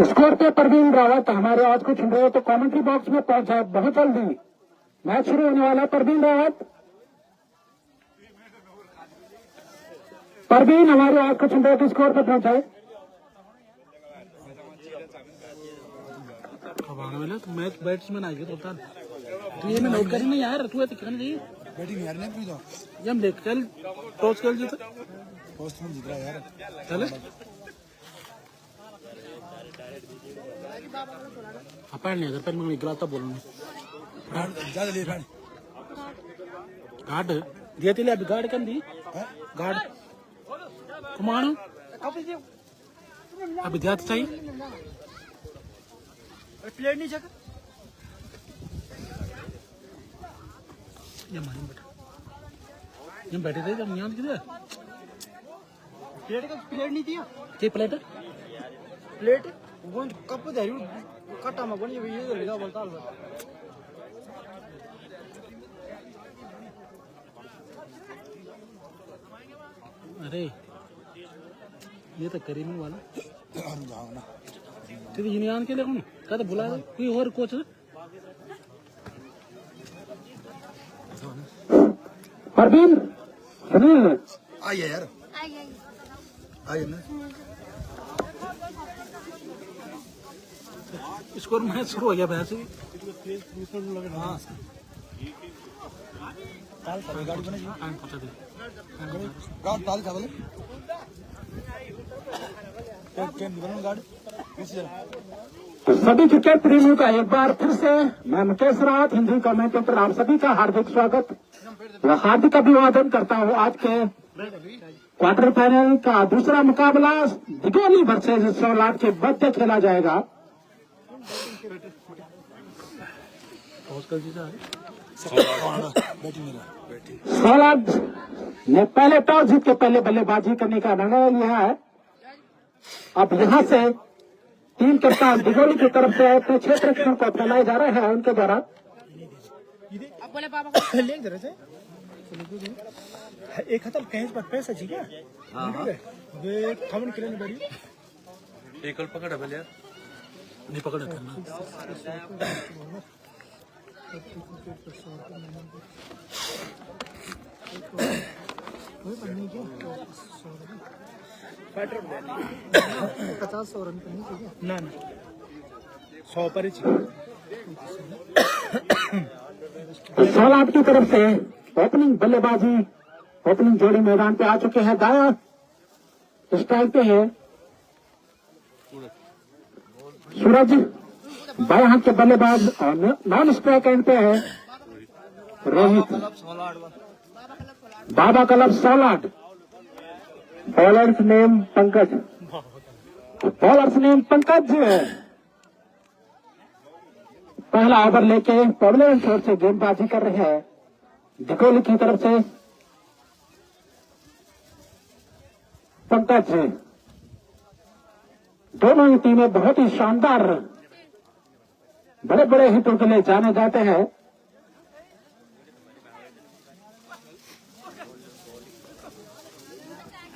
Score पे परवीन रावत हमारे आज को चुन रहे हो तो कमेंट्री बॉक्स में पहुंचा बहुत जल्दी। मैच शुरू होने वाला है। परवीन रावत, परवीन हमारे आज को चुन रहे हो तो स्कोर पे पहुंचाए। तो मैच बैट्समैन आ गया तो तू ये मैं नोट करी ना यार, तू ऐसे कहना चाहिए बैटिंग यार नहीं पूछो ये हम देख चल टॉस खेल जीते पोस्ट में जीत रहा है यार। चले अपन नहीं अगर मैं निकला था बोलूंगा ज्यादा ले बैठ गार्ड दिया तेले अभी गार्ड कम दी गार्ड कुमार अभी दिया चाहिए प्लेट नहीं चेक ये मालूम बेटा ये बैठे थे जब नियम किधर प्लेट का प्लेट नहीं दिया के प्लेट प्लेट वो कप धरी कट्टा में बनी ये लगा बोलता अरे ये तो करीम वाला हम जाओ ना तो यूनियन के लिए कौन का तो बुला कोई और कोच है परवीन सुनील आइए यार आइए ना स्कोर मैच शुरू हो गया वैसे हाँ ताल सब गाड़ी बने पूछा दे गाड़ी ताल चावल ट्रेन निकलने गाड़ी किस जगह तो सभी क्रिकेट प्रेमियों का एक बार फिर से मैं मुकेश रावत हिंदी कमेंटेटर आप सभी का हार्दिक स्वागत व हार्दिक अभिवादन करता हूँ। आज के क्वार्टर फाइनल का दूसरा मुकाबला दिगोली वर्सेज सोलाट के मध्य खेला जाएगा। सोलाट ने पहले टॉस जीत के पहले बल्लेबाजी करने का निर्णय लिया है। अब यहाँ से टीम कप्तान दिगोली की तरफ से अपने क्षेत्र को फैलाए जा रहे हैं उनके द्वारा। एक हतल कहीं पर पैसा जी क्या वे थमन किले बड़ी एकल पकड़ है यार नहीं पकड़ करना $50 रन करनी चाहिए ना 100 पर ही सोलाट की तरफ से ओपनिंग बल्लेबाजी ओपनिंग जोड़ी मैदान पे आ चुके हैं। दाया स्ट्राइक पे है सूरज, बाएं हाथ के बल्लेबाज और नॉन स्ट्राइक एंड पे है रोहित। बाबा क्लब सोलाट, bowlers name Pankaj, bowlers name Pankaj पहला ओवर लेके पवलेन छोर से गेंदबाजी कर रहे हैं दिगोली की तरफ से पंकज। दोनों ही टीमें बहुत ही शानदार बड़े बड़े हिटों के लिए जाने जाते हैं।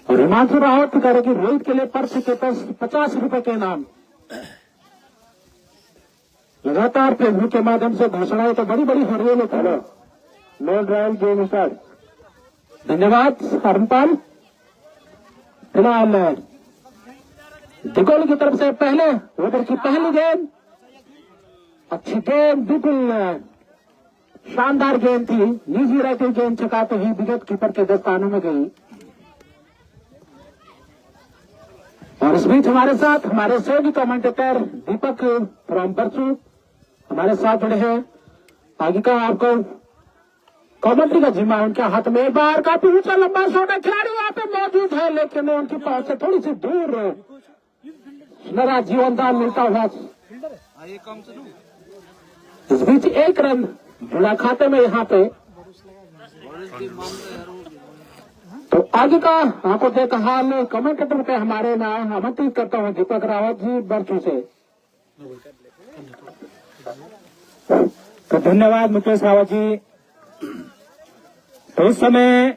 और हिमांशु रावत करेगी रोहित के लिए पर्स के पास 50 रुपए के इनाम। लगातार फेसबुक के माध्यम से घोषणाएं तो बड़ी बड़ी हो रही है लेकिन नो ड्राइव गेम स्टार्ट। धन्यवाद हरनपाल। फिलहाल दिगोली की तरफ से पहले ओवर की पहली गेंद अच्छी गेंद, बिल्कुल शानदार गेंद थी। निजी रहती गेंद चकाते ही विकेट कीपर के दस्तानों में गई। और इस बीच हमारे साथ हमारे सहयोगी कमेंटेटर दीपक फ्रॉम बरसू हमारे साथ जुड़े हैं। आगे का आपको कमेंट्री का जिम्मा उनके हाथ में। एक बार काफी ऊंचा लंबा शॉट है, खिलाड़ी वहां पे मौजूद है लेकिन उनके पास से थोड़ी सी दूर सुनहरा जीवनदान मिलता हुआ। इस बीच एक रन जुड़ा खाते में यहाँ पे। तो आगे का आंखों देखा हाल कमेंटेटर पे हमारे नाम आमंत्रित करता हूँ दीपक रावत जी बरचू से। तो धन्यवाद मुकेश रावत जी। तो इस समय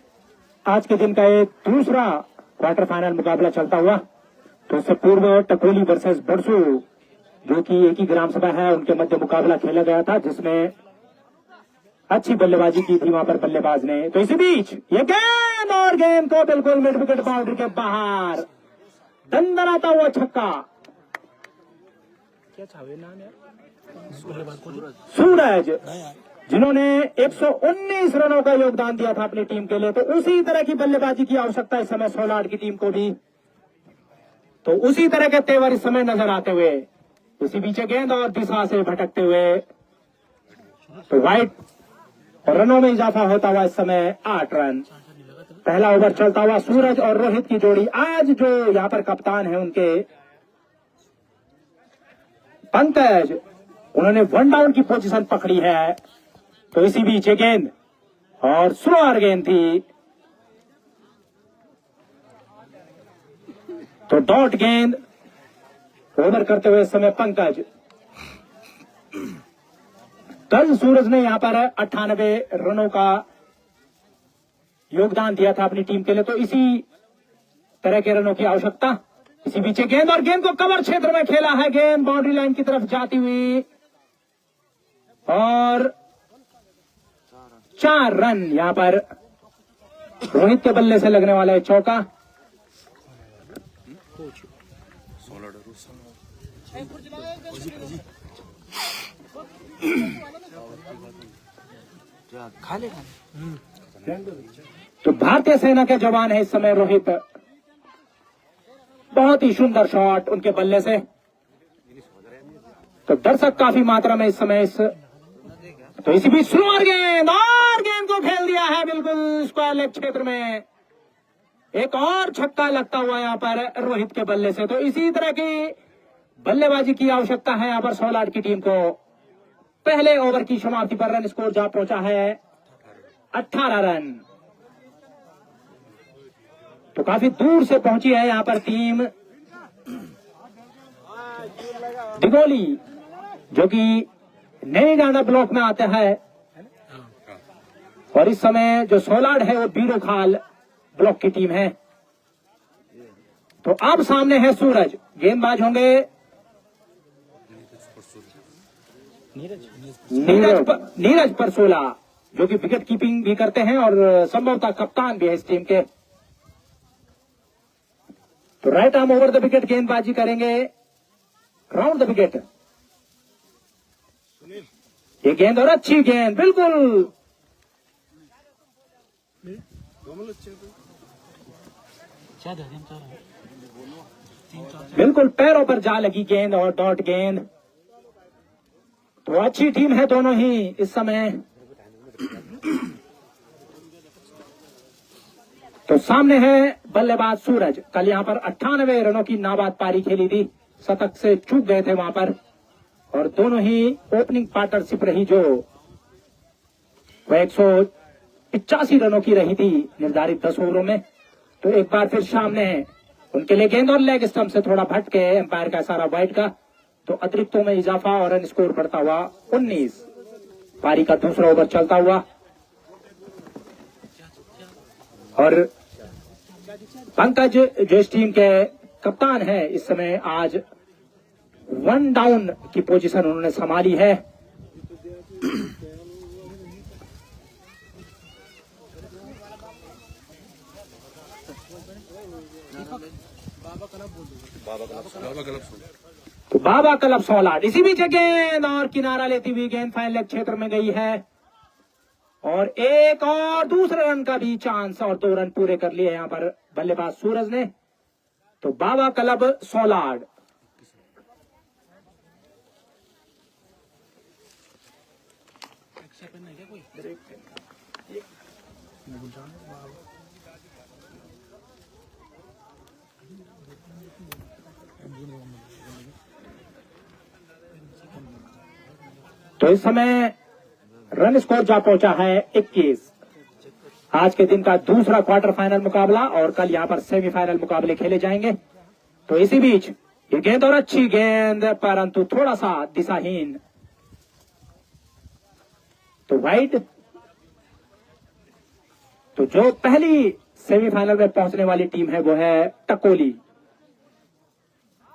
आज के दिन का एक दूसरा क्वार्टर फाइनल मुकाबला चलता हुआ। तो इससे पूर्व टकोली वर्सेस बरसू जो कि एक ही ग्राम सभा है, उनके मध्य मुकाबला खेला गया था, जिसमें अच्छी बल्लेबाजी की थी वहां पर बल्लेबाज ने। तो इसी बीच ये गेंद और गेंद को बिल्कुल मिड विकेट बाउंड्री के बाहर दंदनाता हुआ छक्का। क्या चाहे नाम यार, सूरज, जिन्होंने 119 रनों का योगदान दिया था अपनी टीम के लिए, तो उसी तरह की बल्लेबाजी की आवश्यकता इस समय सोलाड की टीम को भी। तो उसी तरह के तेवर इस समय नजर आते हुए, इसी बीच गेंद और दिशा से भटकते हुए, तो वाइड और रनों में इजाफा होता हुआ इस समय 8 रन। पहला ओवर चलता हुआ सूरज और रोहित की जोड़ी, आज जो यहां पर कप्तान है उनके पंकज, उन्होंने 1 डाउन की पोजीशन पकड़ी है। तो इसी बीच गेंद और स्लोअर गेंद थी, तो डॉट गेंद ओवर करते हुए इस समय पंकज। कल सूरज ने यहां पर 98 रनों का योगदान दिया था अपनी टीम के लिए, तो इसी तरह के रनों की आवश्यकता। इसी बीच गेंद और गेंद को कवर क्षेत्र में खेला है, गेंद बाउंड्री लाइन की तरफ जाती हुई और 4 रन यहां पर रोहित के बल्ले से लगने वाला है चौका। खा ले तो भारतीय सेना के जवान है इस समय रोहित, बहुत ही सुंदर शॉट उनके बल्ले से। तो दर्शक काफी मात्रा में इस समय तो इसी बीच स्लोअर गेंद और गेंद को खेल दिया है बिल्कुल स्क्वायर लेग क्षेत्र में। एक और छक्का लगता हुआ यहां पर रोहित के बल्ले से। तो इसी तरह की बल्लेबाजी की आवश्यकता है यहां पर सोलाड की टीम को। पहले ओवर की समाप्ति पर रन स्कोर जा पहुंचा है 18 रन। तो काफी दूर से पहुंची है यहां पर टीम दिगोली, जो कि नई गाना ब्लॉक में आता है, और इस समय जो सोलाड है वो बीरोखाल ब्लॉक की टीम है। तो अब सामने है सूरज, गेंदबाज होंगे नीरज परसोला, जो कि विकेट कीपिंग भी करते हैं और संभवतः कप्तान भी है इस टीम के। तो right arm over the wicket गेंदबाजी करेंगे, राउंड द विकेट। ये गेंद और अच्छी गेंद बिल्कुल बिल्कुल पैरों पर जा लगी गेंद और डॉट गेंद। तो अच्छी टीम है दोनों ही इस समय। तो सामने है बल्लेबाज सूरज, कल यहां पर 98 रनों की नाबाद पारी खेली थी, शतक से चूक गए थे वहां पर, और दोनों ही ओपनिंग पार्टनरशिप रही जो वह 185 रनों की रही थी निर्धारित 10 ओवरों में। तो एक बार फिर सामने है उनके लिए गेंद और लेग स्टंप से थोड़ा भटके एम्पायर का इशारा वाइड का। तो अतिरिक्तों में इजाफा और रन स्कोर बढ़ता हुआ 19। पारी का दूसरा ओवर चलता हुआ और पंकज जो इस टीम के कप्तान है इस समय आज 1 डाउन की पोजीशन उन्होंने संभाली है। तो बाबा क्लब सोलाड, इसी बीच गेंद और किनारा लेती हुई गेंद फाइन लेग क्षेत्र में गई है, और एक और दूसरे रन का भी चांस, और 2 रन पूरे कर लिए यहां पर बल्लेबाज सूरज ने। तो बाबा क्लब सोलाड तो इस समय रन स्कोर जा पहुंचा है 21। आज के दिन का दूसरा क्वार्टर फाइनल मुकाबला, और कल यहां पर सेमीफाइनल मुकाबले खेले जाएंगे। तो इसी बीच ये गेंद और अच्छी गेंद, परंतु थोड़ा सा दिशाहीन। तो वाइड। तो जो पहली सेमीफाइनल में पहुंचने वाली टीम है वो है टकोली।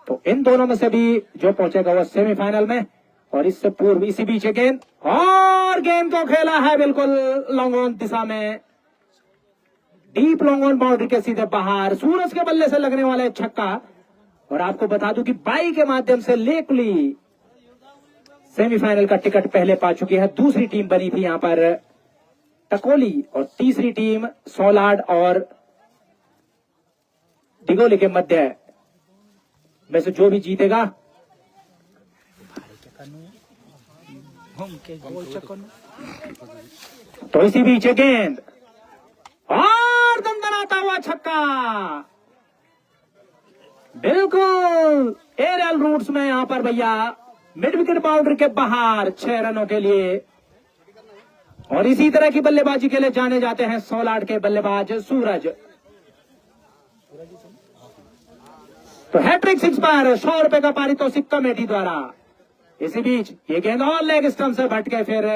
तो इन दोनों में से भी जो पहुंचेगा वो सेमीफाइनल में। और इससे पूर्व इसी बीच गेंद और गेंद को खेला है बिल्कुल लॉन्ग ऑन दिशा में, डीप लॉन्ग ऑन बाउंड्री के सीधे बाहर, सूरज के बल्ले से लगने वाला छक्का। और आपको बता दूं कि बाई के माध्यम से लेकुली सेमीफाइनल का टिकट पहले पा चुकी है। दूसरी टीम बनी थी यहां पर टकोली और तीसरी टीम सोलाड और दिगोली के मध्य में से जो भी जीतेगा तो इसी बीच गेंद और दमदमाता हुआ छक्का, बिल्कुल एरियल रूट्स में यहां पर भैया मिड विकेट बाउंड्री के बाहर 6 रनों के लिए। और इसी तरह की बल्लेबाजी के लिए जाने जाते हैं सोलाड के बल्लेबाज सूरज। तो हैट्रिक 6 पर 100 रुपए का पारितोषिक कमेटी द्वारा। इसी बीच ये गेंद और लेग स्टंप से भटके फिर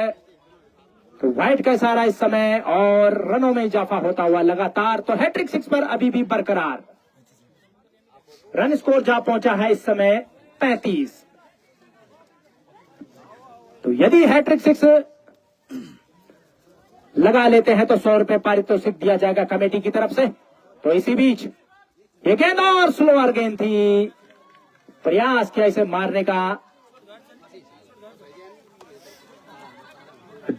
तो वाइड का इशारा इस समय और रनों में इजाफा होता हुआ लगातार। तो हैट्रिक 6 पर अभी भी बरकरार, रन स्कोर जा पहुंचा है इस समय 35। तो यदि हैट्रिक 6 लगा लेते हैं तो 100 रुपए पारितोषिक दिया जाएगा कमेटी की तरफ से। तो इसी बीच ये गेंद और स्लोअर गेंद थी, प्रयास किया इसे मारने का,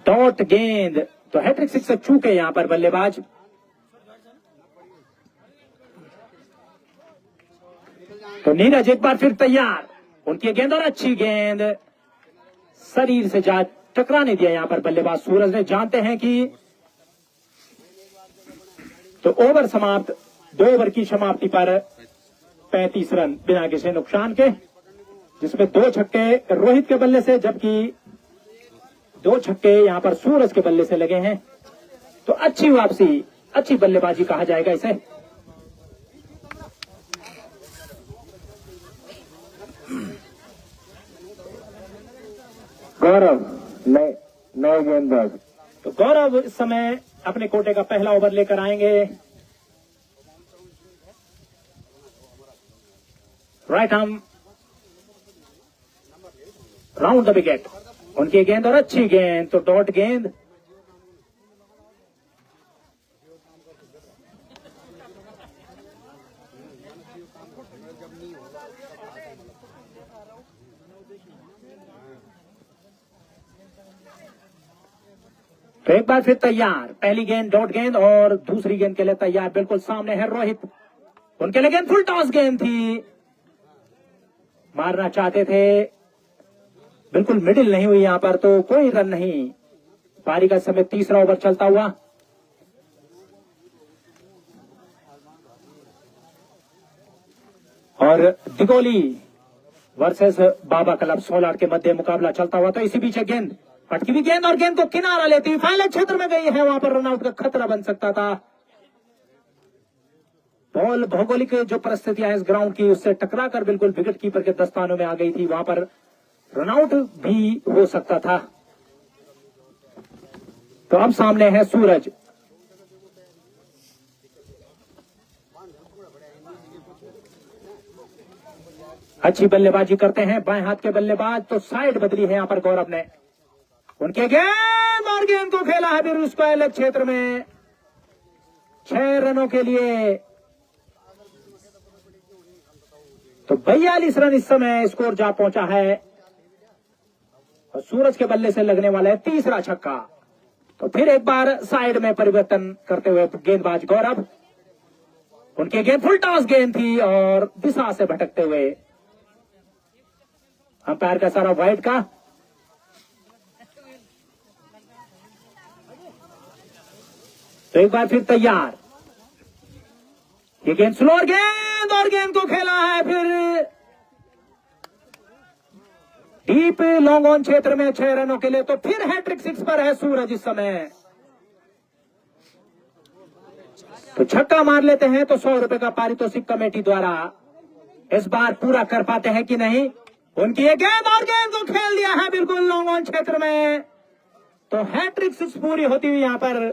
डॉट गेंद। तो हैट्रिक 6 से चूके यहां पर बल्लेबाज। तो नीरज एक बार फिर तैयार, उनकी गेंद और अच्छी गेंद शरीर से जा टकराने दिया यहां पर बल्लेबाज सूरज ने। जानते हैं कि तो ओवर समाप्त, 2 ओवर की समाप्ति पर 35 रन बिना किसी नुकसान के, जिसमें 2 छक्के रोहित के बल्ले से जबकि 2 छक्के यहां पर सूरज के बल्ले से लगे हैं। तो अच्छी वापसी, अच्छी बल्लेबाजी कहा जाएगा इसे। गौरव नए गेंदबाज। तो गौरव इस समय अपने कोटे का पहला ओवर लेकर आएंगे। Right arm round the wicket, उनकी गेंद और अच्छी गेंद। तो डॉट गेंद। तो एक बार फिर तैयार, पहली गेंद डॉट गेंद और दूसरी गेंद के लिए तैयार। बिल्कुल सामने है रोहित, उनके लिए गेंद फुल टॉस गेंद थी, मारना चाहते थे, बिल्कुल मिडिल नहीं हुई यहां पर, तो कोई रन नहीं। पारी का समय तीसरा ओवर चलता हुआ। और दिगोली वर्सेस बाबा क्लब सोलाड के मध्य मुकाबला चलता हुआ। तो इसी बीच गेंद पटकी हुई गेंद और गेंद को किनारा लेती हुई फाइनल क्षेत्र में गई है, वहां पर रनआउट का खतरा बन सकता था। बॉल भौगोलिक जो परिस्थितियां इस ग्राउंड की उससे टकराकर बिल्कुल विकेट कीपर के दस्तानों में आ गई थी, वहां पर रनआउट भी हो सकता था। तो अब सामने है सूरज। अच्छी बल्लेबाजी करते हैं बाएं हाथ के बल्लेबाज। तो साइड बदली है यहां पर गौरव ने, उनके गेंद और गेंद को खेला है फिर उसको अलग क्षेत्र में 6 रनों के लिए। तो 42 रन इस समय स्कोर जा पहुंचा है और सूरज के बल्ले से लगने वाला है तीसरा छक्का। तो फिर एक बार साइड में परिवर्तन करते हुए गेंदबाज गौरव, उनकी गेंद फुल टॉस गेंद थी और दिशा से भटकते हुए अंपायर का सारा वाइड का। तो एक बार फिर तैयार, ये गेंद स्लोअर गेंद और गेंद को खेला है फिर डीप लॉन्ग ऑन क्षेत्र में 6 रनों के लिए। तो फिर हैट्रिक 6 पर है सूरज इस समय। तो छक्का मार लेते हैं तो 100 रुपए का पारितोषिक कमेटी द्वारा। इस बार पूरा कर पाते हैं कि नहीं। उनकी एक गेंद और गेंद को खेल दिया है बिल्कुल लॉन्ग ऑन क्षेत्र में। तो हैट्रिक 6 पूरी होती हुई यहां पर।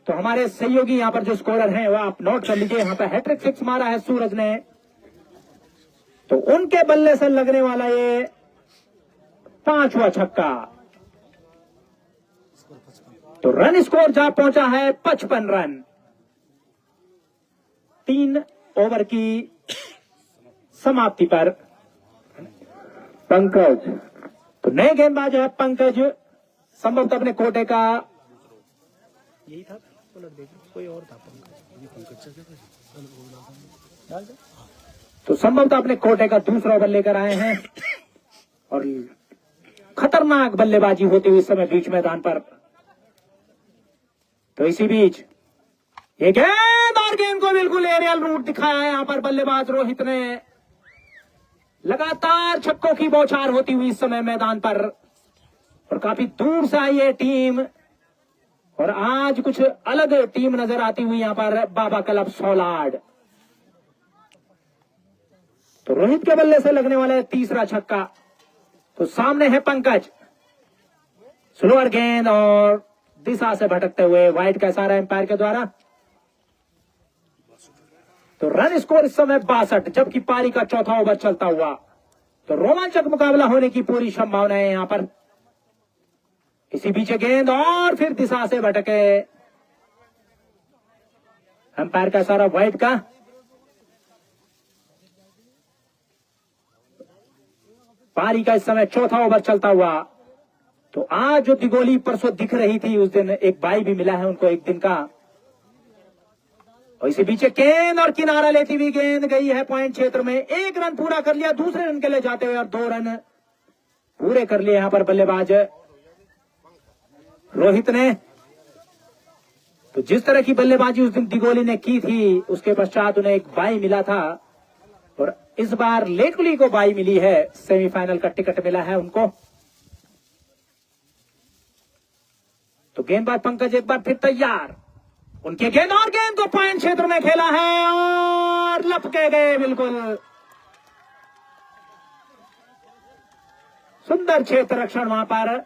तो हमारे सहयोगी यहां पर जो स्कोरर हैं वो आप नोट कर लीजिए, यहां पर हैट्रिक 6 मारा है सूरज ने। तो उनके बल्ले से लगने वाला ये 5वां छक्का। तो रन स्कोर जा पहुंचा है 55 रन। 3 ओवर की समाप्ति पर पंकज, तो नए गेंदबाज है पंकज, संभवतः अपने कोटे का, यही था, पलट देखो कोई और था डाल दे। तो संभवतः अपने कोटे का दूसरा ओवर लेकर आए हैं और खतरनाक बल्लेबाजी होती हुई इस समय बीच मैदान पर। तो इसी बीच ये गेंद और गेंद को बिल्कुल एरियल रूट दिखाया है यहां पर बल्लेबाज रोहित ने। लगातार छक्कों की बौछार होती हुई इस समय मैदान पर और काफी दूर से आई है टीम और आज कुछ अलग टीम नजर आती हुई यहां पर बाबा क्लब सोलाड। तो रोहित के बल्ले से लगने वाला है तीसरा छक्का। तो सामने है पंकज, स्लोअर गेंद और दिशा से भटकते हुए वाइड का इशारा एम्पायर के द्वारा। तो रन स्कोर इस समय 62, जबकि पारी का चौथा ओवर चलता हुआ। तो रोमांचक मुकाबला होने की पूरी संभावना है यहां पर। इसी बीच गेंद और फिर दिशा से भटके, एम्पायर का इशारा वाइड का। पारी का इस समय चौथा ओवर चलता हुआ। तो आज जो दिगोली परसों दिख रही थी, उस दिन एक बाई भी मिला है उनको एक दिन का। और इसी पीछे गेंद और किनारा लेती हुई गेंद गई है पॉइंट क्षेत्र में। 1 रन पूरा कर लिया दूसरे रन के लिए जाते हुए और 2 रन पूरे कर लिए यहां पर बल्लेबाज रोहित ने। तो जिस तरह की बल्लेबाजी उस दिन दिगोली ने की थी, उसके पश्चात उन्हें एक बाई मिला था और इस बार लेटकुली को बाई मिली है। सेमीफाइनल का टिकट मिला है उनको। तो गेंदबाज पंकज एक बार फिर तैयार, उनके गेंद और गेंद को पॉइंट क्षेत्र में खेला है और लपके गए बिल्कुल। सुंदर क्षेत्र रक्षण वहां पर।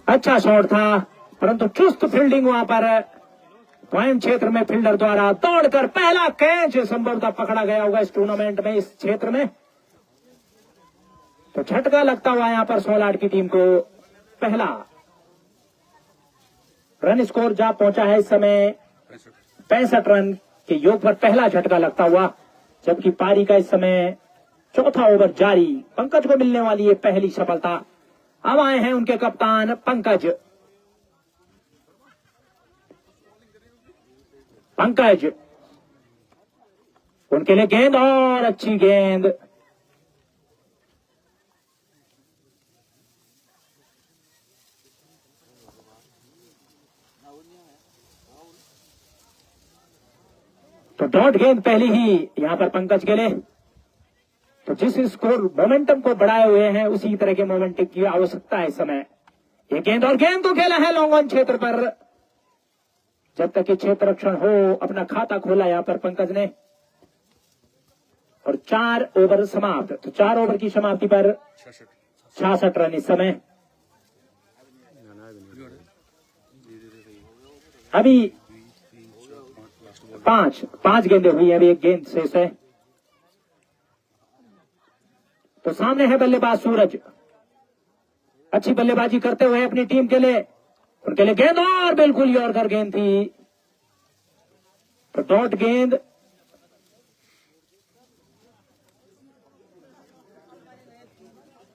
अच्छा शॉट था, परंतु चुस्त फील्डिंग वहां पर पॉइंट क्षेत्र में फील्डर द्वारा दौड़कर पहला कैच संभवतः पकड़ा गया होगा इस टूर्नामेंट में, इस क्षेत्र में। तो झटका लगता हुआ यहां पर सोलाड की टीम को पहला रन स्कोर जा पहुंचा है इस समय 65 रन के योग पर पहला झटका लगता हुआ, जबकि पारी का इस समय चौथा ओवर जारी। पंकज को मिलने वाली ये पहली सफलता। अब आए हैं उनके कप्तान पंकज। पंकज, उनके लिए गेंद और अच्छी गेंद। तो डॉट गेंद पहली ही यहां पर पंकज के लिए। तो जिस स्कोर मोमेंटम को बढ़ाए हुए हैं, उसी तरह के मोमेंटम की आवश्यकता है इस समय। ये गेंद और गेंद को खेला है लॉन्ग ऑन क्षेत्र पर। जब तक ये क्षेत्र रक्षण हो, अपना खाता खोला यहां पर पंकज ने। और 4 ओवर समाप्त। तो 4 ओवर की समाप्ति पर 66 रन इस समय। अभी 5 गेंदें हुई, अभी एक गेंद शेष है। तो सामने है बल्लेबाज सूरज, अच्छी बल्लेबाजी करते हुए अपनी टीम के लिए। उनके लिए गेंद और बिल्कुल यॉर्कर गेंद थी। तो डॉट गेंद।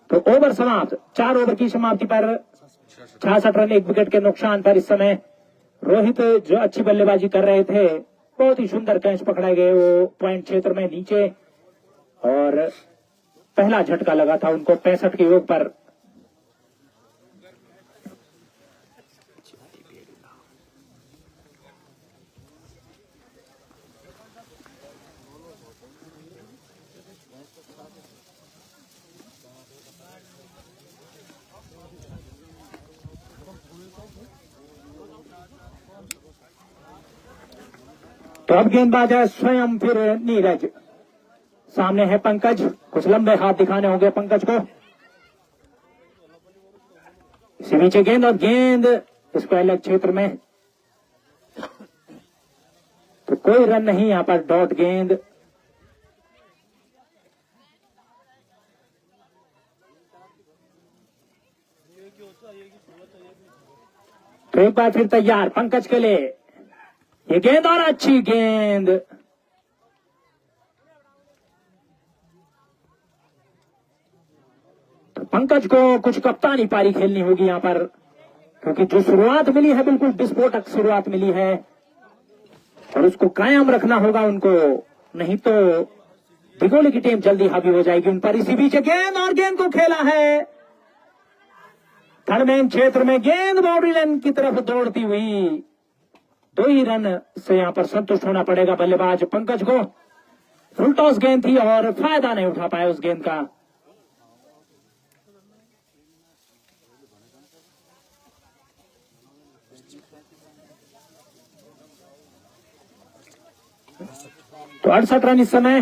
तो ओवर समाप्त। 4 ओवर की समाप्ति पर 66 रन, 1 विकेट के नुकसान पर इस समय रोहित जो अच्छी बल्लेबाजी कर रहे थे, बहुत ही सुंदर कैच पकड़ाए गए वो पॉइंट क्षेत्र में नीचे और पहला झटका लगा था उनको 65 के योग पर। तो अब गेंदबाज है स्वयं फिर नीरज। सामने है पंकज, कुछ लंबे हाथ दिखाने होंगे पंकज को। इसी नीचे गेंद और गेंद स्क्वायर लेग क्षेत्र में। तो कोई रन नहीं, यहां पर डॉट गेंद। तो एक बार फिर तैयार पंकज के लिए ये गेंद, और अच्छी गेंद। तो पंकज को कुछ कप्तानी पारी खेलनी होगी यहां पर, क्योंकि जो शुरुआत मिली है बिल्कुल विस्फोटक शुरुआत मिली है और उसको कायम रखना होगा उनको, नहीं तो दिगोली की टीम जल्दी हावी हो जाएगी उन पर। इसी बीच गेंद, और गेंद को खेला है थर्ड क्षेत्र में, गेंद बाउंड्री लाइन की तरफ दौड़ती हुई। 2 ही रन से यहां पर संतुष्ट होना पड़ेगा बल्लेबाज पंकज को। फुल टॉस गेंद थी और फायदा नहीं उठा पाया उस गेंद का। तो 68 रन इस समय,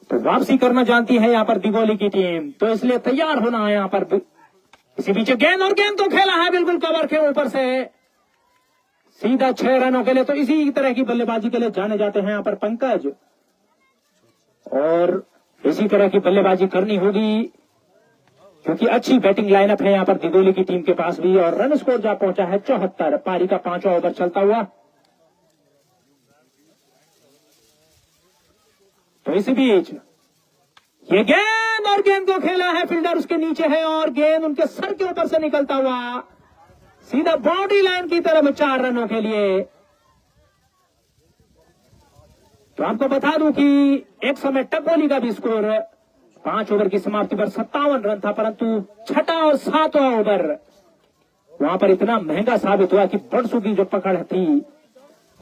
तो वापसी करना जानती है यहां पर दिगोली की टीम, तो इसलिए तैयार होना है यहां पर। इसी बीच गेंद, और गेंद को खेला है बिल्कुल कवर के ऊपर से, सीधा 6 रनों के लिए। तो इसी तरह की बल्लेबाजी के लिए जाने जाते हैं यहां पर पंकज, और इसी तरह की बल्लेबाजी करनी होगी क्योंकि अच्छी बैटिंग लाइनअप है यहां पर दिगोली की टीम के पास भी। और रन स्कोर जा पहुंचा है 74, पारी का 5वां ओवर चलता हुआ। तो इसी बीच ये गेंद, और गेंद को खेला है, फील्डर उसके नीचे है और गेंद उनके सर के ऊपर से निकलता हुआ सीधा बाउंड्री लाइन की तरफ 4 रनों के लिए। तो आपको बता दूं कि एक समय टकोली का भी स्कोर 5 ओवर की समाप्ति पर 57 रन था, परंतु 6वां और 7वां ओवर वहां पर इतना महंगा साबित हुआ कि बरसों की जो पकड़ थी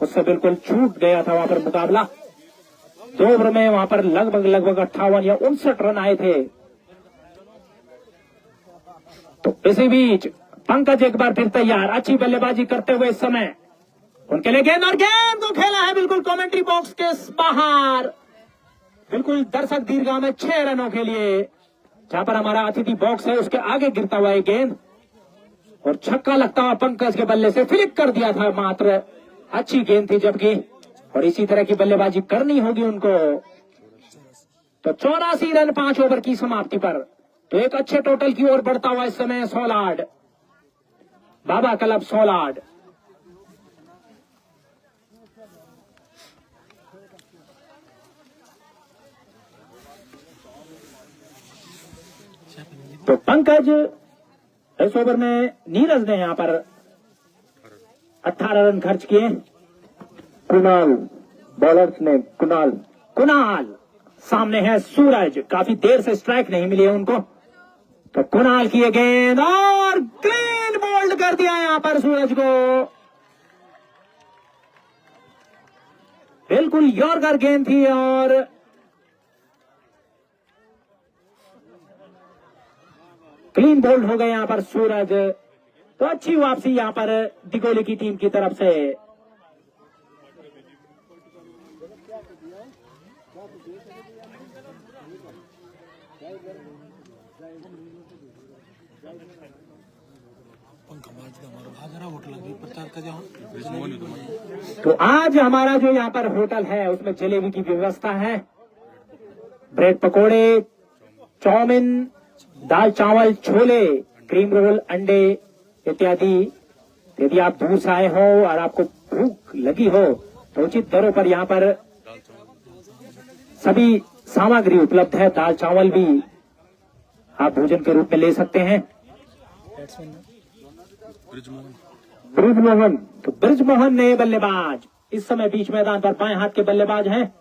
उससे बिल्कुल छूट गया था वहां पर मुकाबला। 2 ओवर में वहां पर लगभग 58 या 59 रन आए थे। तो इसी बीच पंकज एक बार फिर तैयार, अच्छी बल्लेबाजी करते हुए इस समय उनके लिए गेंद, और गेंद को खेला है बिल्कुल कमेंट्री बॉक्स के बाहर, बिल्कुल दर्शक दीर्घा में 6 रनों के लिए, जहां पर हमारा अतिथि बॉक्स है उसके आगे गिरता हुआ एक गेंद, और छक्का लगता हुआ पंकज के बल्ले से फ्लिक कर दिया था मात्र। अच्छी गेंद थी जबकि, और इसी तरह की बल्लेबाजी करनी होगी उनको। तो 84 रन 5 ओवर की समाप्ति पर, तो एक अच्छे टोटल की ओर बढ़ता हुआ इस समय सोलाड, बाबा क्लब सोलाड। तो पंकज इस ओवर में नीरज ने यहां पर 18 रन खर्च किए। कुणाल बॉलर्स ने, कुणाल सामने है सूरज, काफी देर से स्ट्राइक नहीं मिली है उनको। तो कुणाल की गेंद, और क्लीन बोल्ड कर दिया यहां पर सूरज को, बिल्कुल यॉर्कर गेंद थी और क्लीन बोल्ड हो गए यहां पर सूरज। तो अच्छी वापसी यहां पर दिगोली की टीम की तरफ से। तो आज हमारा जो यहाँ पर होटल है उसमें जलेबी की व्यवस्था है, ब्रेड पकोड़े, चाउमीन, दाल चावल, छोले, क्रीम रोल, अंडे इत्यादि। यदि आप दूर से आए हो और आपको भूख लगी हो तो उचित दरों पर यहाँ पर सभी सामग्री उपलब्ध है। दाल चावल भी आप भोजन के रूप में ले सकते हैं। ब्रिजमोहन, तो ब्रिजमोहन ने बल्लेबाज इस समय बीच मैदान पर बाएं हाथ के बल्लेबाज हैं,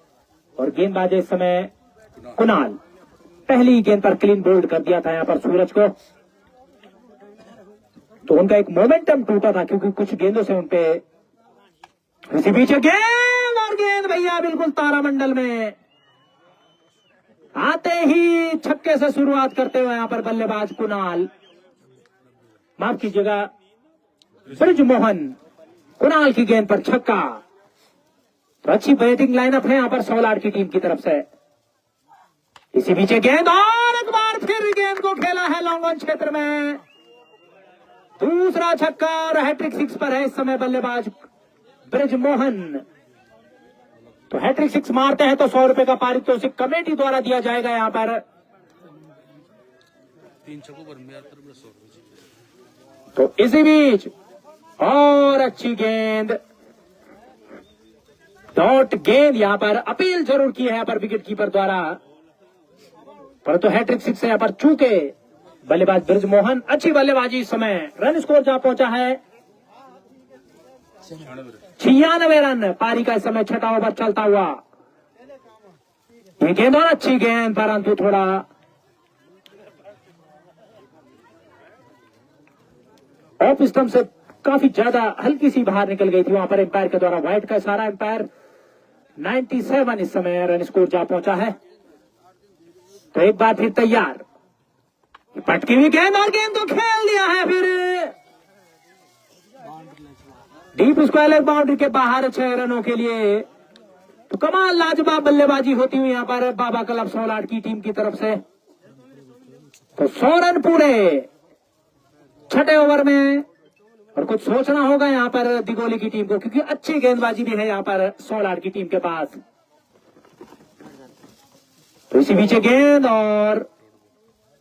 और गेंदबाज इस समय कुणाल। पहली गेंद पर क्लीन बोल्ड कर दिया था यहां पर सूरज को। तो उनका एक मोमेंटम टूटा था क्योंकि कुछ गेंदों से उनपे, इसी बीच गेंद, और गेंद भैया बिल्कुल तारामंडल में आते ही छक्के से शुरुआत करते हुए यहां पर बल्लेबाज कुणाल, माफ कीजिएगा ब्रिजमोहन, कुणाल की गेंद पर छक्का। तो अच्छी बैटिंग लाइनअप है यहां पर सोलाड की टीम की तरफ से। इसी बीच गेंद, और एक बार फिर गेंद को खेला है लॉन्ग ऑन क्षेत्र में, दूसरा छक्का और हैट्रिक 6 पर है इस समय बल्लेबाज ब्रिजमोहन। तो हैट्रिक सिक्स मारते हैं तो 100 रुपए का पारितोषिक कमेटी द्वारा दिया जाएगा यहाँ पर। 3 छक्कों पर 100 तो इसी बीच और अच्छी गेंद, डॉट गेंद यहाँ पर अपील जरूर की है यहाँ पर विकेट कीपर द्वारा, परंतु हैट्रिक सिक्स यहाँ पर चूके बल्लेबाज ब्रिजमोहन। अच्छी बल्लेबाजी इस समय, रन स्कोर जहां पहुंचा है 96 रन। पारी का इस समय 6वां ओवर चलता हुआ, ये गेंद और अच्छी गेंद, परंतु थोड़ा ऑफ स्टंप से काफी ज्यादा हल्की सी बाहर निकल गई थी। वहां पर एम्पायर के द्वारा व्हाइट का इशारा। एम्पायर 97 इस समय रन स्कोर जा पहुंचा है। तो एक बार फिर तैयार, पटकी हुई गेंद और गेंद को खेल दिया है फिर डीप स्क्वायर लेग बाउंड्री के बाहर 6 रनों के लिए। तो कमाल लाजवाब बल्लेबाजी होती हुई यहाँ पर बाबा क्लब सोलाड की टीम की तरफ से। तो 100 रन पूरे 6ठे ओवर में, और कुछ सोचना होगा यहाँ पर दिगोली की टीम को, क्योंकि अच्छी गेंदबाजी भी है यहाँ पर सोलाड की टीम के पास। तो इसी बीच गेंद और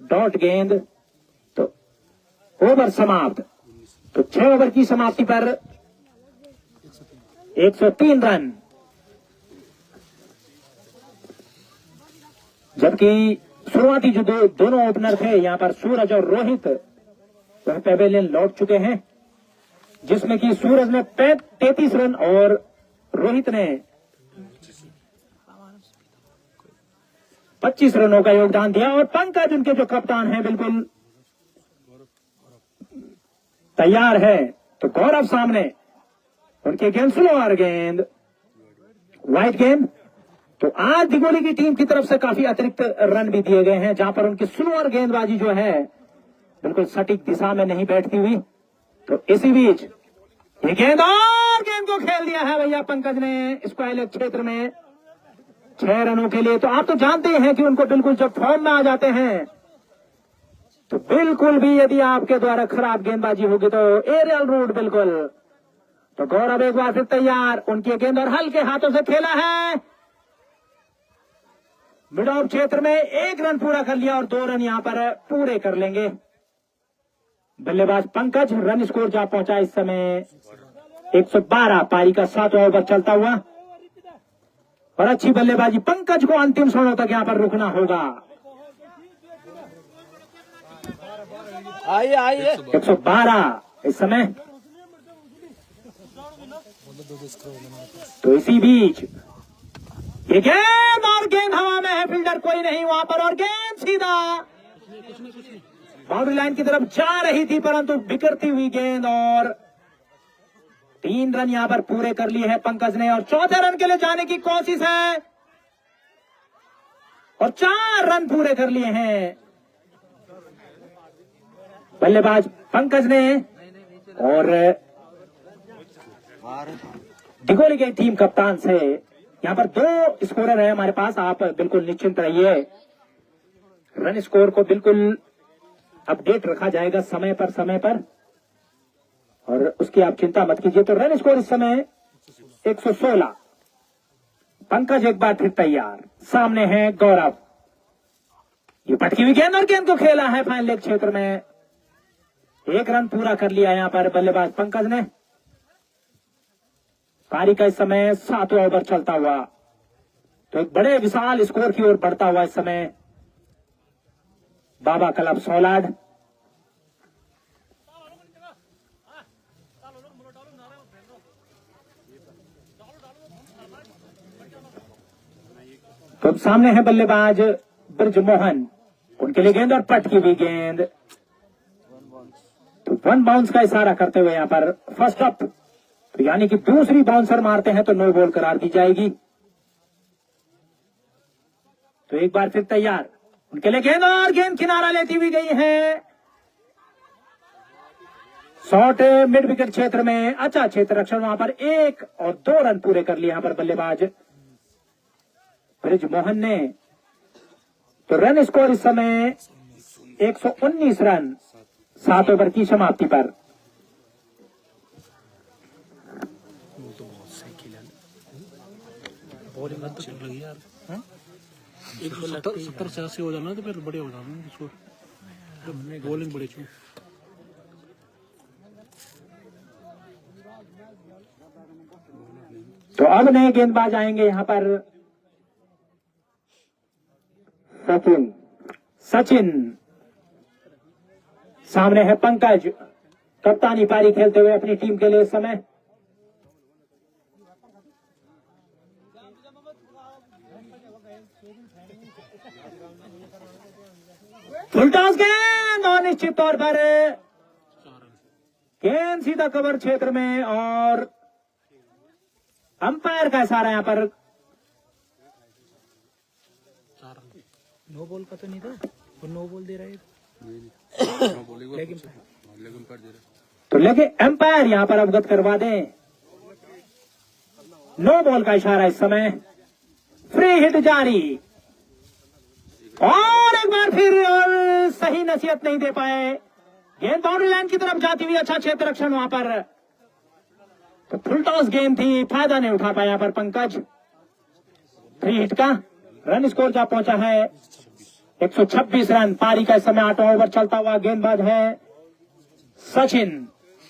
डॉट गेंद। तो ओवर समाप्त। तो 6 ओवर की समाप्ति पर 103 रन, जबकि शुरुआती जो दोनों ओपनर थे यहाँ पर सूरज और रोहित, वह पेवेलियन लौट चुके हैं, जिसमें कि सूरज ने 33 रन और रोहित ने 25 रनों का योगदान दिया। और पंकज उनके जो कप्तान हैं बिल्कुल तैयार है। तो गौरव सामने, उनके गेंद स्लोअर गेंद, व्हाइट गेंद। तो आज दिगोली की टीम की तरफ से काफी अतिरिक्त रन भी दिए गए हैं, जहां पर उनकी स्लोअर गेंदबाजी जो है बिल्कुल सटीक दिशा में नहीं बैठती हुई। तो इसी बीच ये गेंद और गेंद को खेल दिया है भैया पंकज ने स्क्वायर लेग क्षेत्र में 6 रनों के लिए। तो आप तो जानते हैं कि उनको बिल्कुल जब फॉर्म में आ जाते हैं तो बिल्कुल भी यदि आपके द्वारा खराब गेंदबाजी होगी तो एरियल रूट बिल्कुल। तो गौरव एक बार फिर तैयार, उनकी गेंद और हल्के हाथों से खेला है मिड ऑफ क्षेत्र में, 1 रन पूरा कर लिया और 2 रन यहां पर पूरे कर लेंगे बल्लेबाज पंकज। रन स्कोर जा पहुंचा इस समय 112। पारी का 7वां ओवर चलता हुआ, और अच्छी बल्लेबाजी पंकज को अंतिम क्षणों तक यहां पर रुकना होगा। आइए आइए 112 इस समय। तो इसी बीच ये गेंद और गेंद हवा में है, फील्डर कोई नहीं वहां पर, और गेंद सीधा बाउंड्री लाइन की तरफ जा रही थी, परंतु बिखरती हुई गेंद, और 3 रन यहां पर पूरे कर लिए हैं पंकज ने, और 4थे रन के लिए जाने की कोशिश है, और 4 रन पूरे कर लिए हैं बल्लेबाज पंकज ने। और दिगोली की टीम कप्तान से यहां पर 2 स्कोरर है हमारे पास, आप बिल्कुल निश्चिंत रहिए। रन स्कोर को बिल्कुल अपडेट रखा जाएगा समय पर, और उसकी आप चिंता मत कीजिए। तो रन स्कोर इस समय 116। पंकज एक बार फिर तैयार, सामने है गौरव, ये पटकी हुई गेंद और गेंद को खेला है फाइन लेग क्षेत्र में। 1 रन पूरा कर लिया यहां पर बल्लेबाज पंकज ने। पारी का इस समय 7वां ओवर चलता हुआ, तो एक बड़े विशाल स्कोर की ओर बढ़ता हुआ इस समय बाबा क्लब सोलाड। तो सामने है बल्लेबाज ब्रिजमोहन, उनके लिए गेंद और पटकी हुई गेंद। तो 1 बाउंस का इशारा करते हुए यहां पर फर्स्ट अप, तो यानी कि दूसरी बाउंसर मारते हैं तो नो बॉल करार दी जाएगी। तो एक बार फिर तैयार, उनके लिए गेंद और गेंद किनारा लेती हुई गई है शॉर्ट मिड विकेट क्षेत्र में। अच्छा क्षेत्र रक्षण वहां पर 1 और 2 रन पूरे कर लिए यहां पर बल्लेबाज ब्रिजमोहन ने। तो रन स्कोर इस समय 119 रन 7 ओवर की समाप्ति पर। बॉलिंग तो चल रही है यार। हाँ? 170 से 80 हो जाना तो फिर बड़े हो जाना उसको बॉलिंग बड़ी चू। तो अब नए गेंदबाज आएंगे यहाँ पर। सचिन सामने है पंकज, कप्तानी पारी खेलते हुए अपनी टीम के लिए इस समय। फुल टॉस गेंद और निश्चित तौर पर गेंद सीधा कवर क्षेत्र में और अंपायर का इशारा यहाँ पर। नो बॉल का तो नहीं था, वो नो बॉल दे रहा है। तो लेकिन एम्पायर यहां पर अवगत करवा दें, नो बॉल का इशारा इस समय। फ्री हिट जारी और एक बार फिर और सही नसीहत नहीं दे पाए। गेंद बाउंड्री लाइन की तरफ जाती हुई, अच्छा क्षेत्र रक्षण वहां पर। तो फुल टॉस गेंद थी, फायदा नहीं उठा पाया यहाँ पर पंकज। फ्री हिट का रन स्कोर जा पहुंचा है 126 रन। पारी का इस समय 8वां ओवर चलता हुआ। गेंदबाज है सचिन।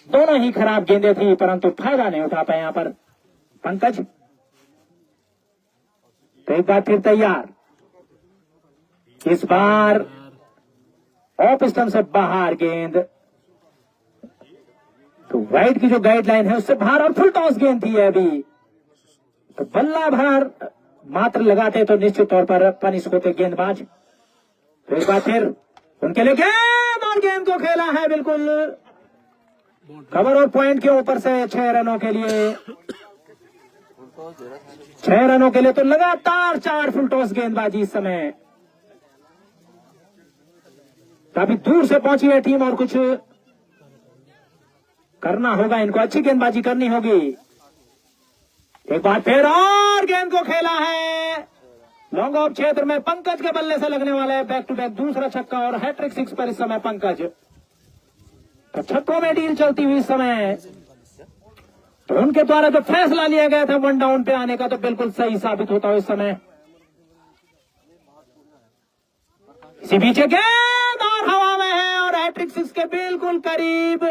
दोनों ही खराब गेंदें थी परंतु फायदा नहीं उठा पाए यहाँ पर पंकज। तो एक बार फिर तैयार, इस बार ऑफ स्टंप से बाहर गेंद, तो वाइड की जो गाइडलाइन है उससे बाहर और फुल टॉस गेंद थी अभी। तो बल्ला भर मात्र लगाते तो निश्चित तौर पर पनिश होते गेंदबाज। तो एक बार फिर उनके लिए गेंद और गेंद को खेला है बिल्कुल कवर और पॉइंट के ऊपर से 6 रनों के लिए। 6 रनों के लिए तो लगातार 4 फुल टॉस गेंदबाजी इस समय। काफी दूर से पहुंची है टीम और कुछ करना होगा इनको, अच्छी गेंदबाजी करनी होगी। एक बार फिर और गेंद को खेला है लॉन्ग ऑफ क्षेत्र में। पंकज के बल्ले से लगने वाला है बैक टू बैक दूसरा छक्का और हैट्रिक 6 पर इस समय पंकज। तो छक्कों में डील चलती हुई इस समय। तो उनके द्वारा जो फैसला लिया गया था 1 डाउन पे आने का, तो बिल्कुल सही साबित होता है इस समय। इसी बीच गेंद और हवा में है और हैट्रिक 6 के बिल्कुल करीब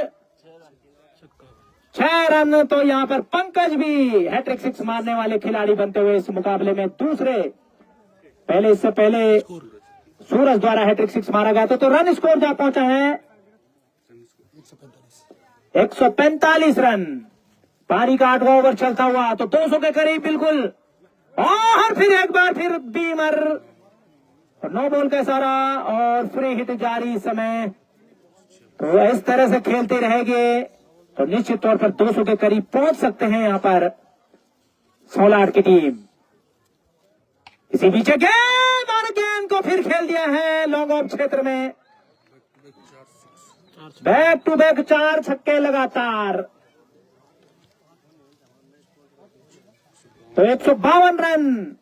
6 रन। तो यहां पर पंकज भी हैट्रिक 6 मारने वाले खिलाड़ी बनते हुए इस मुकाबले में दूसरे। पहले इससे पहले सूरज द्वारा हैट्रिक 6 मारा गया था। तो रन स्कोर जा पहुंचा है 145 रन। पारी का 8वां ओवर चलता हुआ, तो 200 के करीब बिल्कुल। और फिर एक बार फिर बीमर, नो बॉल का इशारा और फ्री हिट जारी इस समय। तो इस तरह से खेलते रहेंगे तो निश्चित तौर पर 200 के करीब पहुंच सकते हैं यहां पर सोलार की टीम। इसी बीच गेंद और गेंद को फिर खेल दिया है लॉन्ग ऑफ क्षेत्र में। बैक टू बैक 4 छक्के लगातार। तो 152 रन।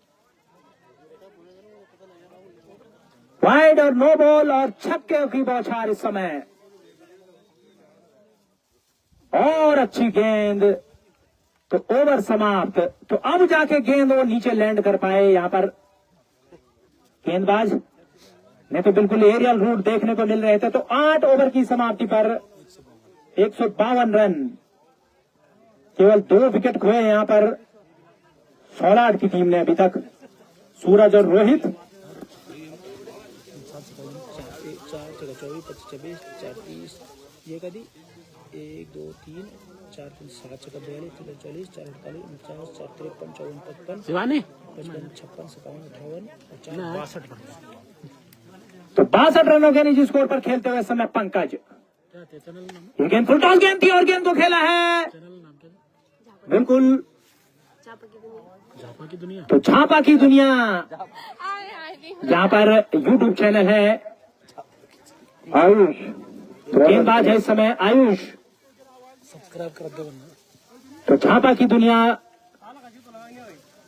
वाइड और नो बॉल और छक्के की बौछार इस समय। और अच्छी गेंद, तो ओवर समाप्त। तो अब जाके गेंद वो नीचे लैंड कर पाए यहां पर गेंदबाज ने। तो बिल्कुल एरियल रूट देखने को मिल रहे थे। तो 8 ओवर की समाप्ति पर 152 रन। केवल 2 विकेट खोए यहां पर सोलार की टीम ने अभी तक। सूरज और रोहित 24, 30 ये कदी 1 2 3 4 5 7 छक्का 42 43 4 48 49 4 53 54 55 शिवानी 55 56 57 58 और 4 62 तो 62 रनों के निजी स्कोर पर खेलते हुए समय पंकज। ये गेंद फुल टॉस गेंद थी और गेंद को खेला है बिल्कुल झापा की दुनिया। तो झापा की दुनिया जहां पर यूट्यूब चैनल है आयुष। तो गेंदबाज है इस समय आयुष। सब्सक्राइब कर दो वरना। तो झापा की दुनिया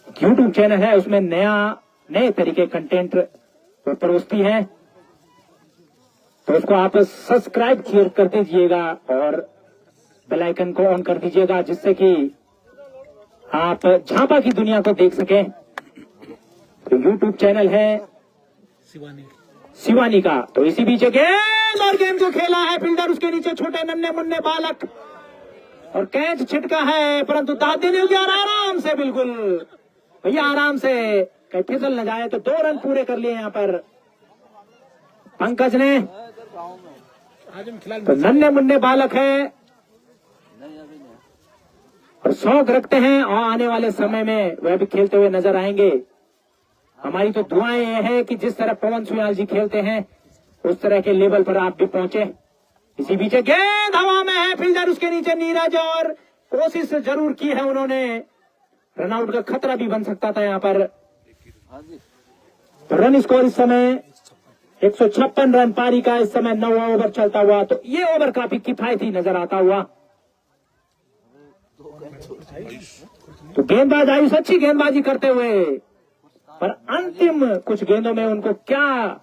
यूट्यूब चैनल है, उसमें नए तरीके कंटेंट परोसती है। तो उसको आप सब्सक्राइब कर दीजिएगा और बेल आइकन को ऑन कर दीजिएगा, जिससे कि आप झापा की दुनिया को देख सकें तो यूट्यूब चैनल है शिवानी शिवानी का। तो इसी बीच गेंद और गेंद को खेला है फील्डर, उसके नीचे छोटे नन्हे मुन्ने बालक और कैच छिटका है, परंतु दाद देने हो गया आराम से, बिल्कुल भैया आराम से, कहीं फिसल न जाए। तो 2 रन पूरे कर लिए यहाँ पर पंकज ने। आज हम खिला तो नन्हे मुन्ने बालक है और शौक रखते हैं और आने वाले समय में वह भी खेलते हुए नजर आएंगे। हमारी तो दुआएं ये है कि जिस तरह पवन सुयाल जी खेलते हैं उस तरह के लेवल पर आप भी पहुंचे। इसी बीच गेंद हवा में है, फील्डर उसके नीचे नीरज, और कोशिश जरूर की है उन्होंने, रनआउट का खतरा भी बन सकता था यहाँ पर। तो रन स्कोर इस समय 156 रन पारी का, इस समय 9वां ओवर चलता हुआ। तो ये ओवर काफी किफायती नजर आता हुआ। तो गेंदबाज आयुष अच्छी गेंदबाजी करते हुए, पर अंतिम कुछ गेंदों में उनको क्या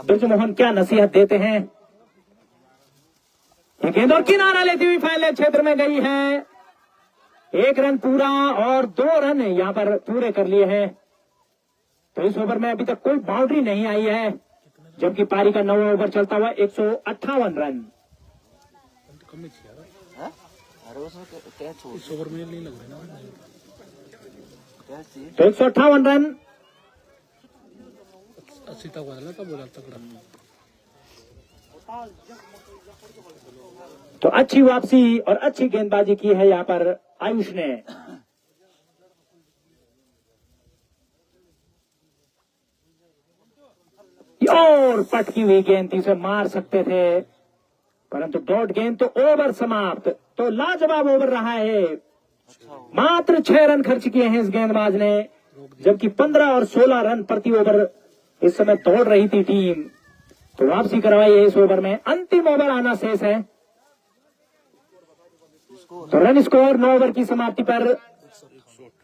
ब्रिजमोहन क्या नसीहत देते हैं। ये गेंद और किनारा लेती हुई फाइनल क्षेत्र में गई है। 1 रन पूरा और 2 रन यहाँ पर पूरे कर लिए हैं। तो इस ओवर में अभी तक कोई बाउंड्री नहीं आई है, जबकि पारी का 9वां ओवर चलता हुआ 158 रन। कम ही किया इस ओवर में नहीं लग रहा ना। तो 158 रन 80 तक वाला था, बोला तगड़ा। तो अच्छी वापसी और अच्छी गेंदबाजी की है यहाँ पर आयुष ने। और पटकी हुई गेंद थी, उसे मार सकते थे, परंतु डॉट गेंद। तो ओवर समाप्त। तो लाजवाब ओवर रहा है। मात्र 6 रन खर्च किए हैं इस गेंदबाज ने, जबकि 15 और 16 रन प्रति ओवर इस समय दौड़ रही थी टीम। तो वापसी करवाई है इस ओवर में। अंतिम ओवर आना शेष है। तो रन स्कोर 9 ओवर की समाप्ति पर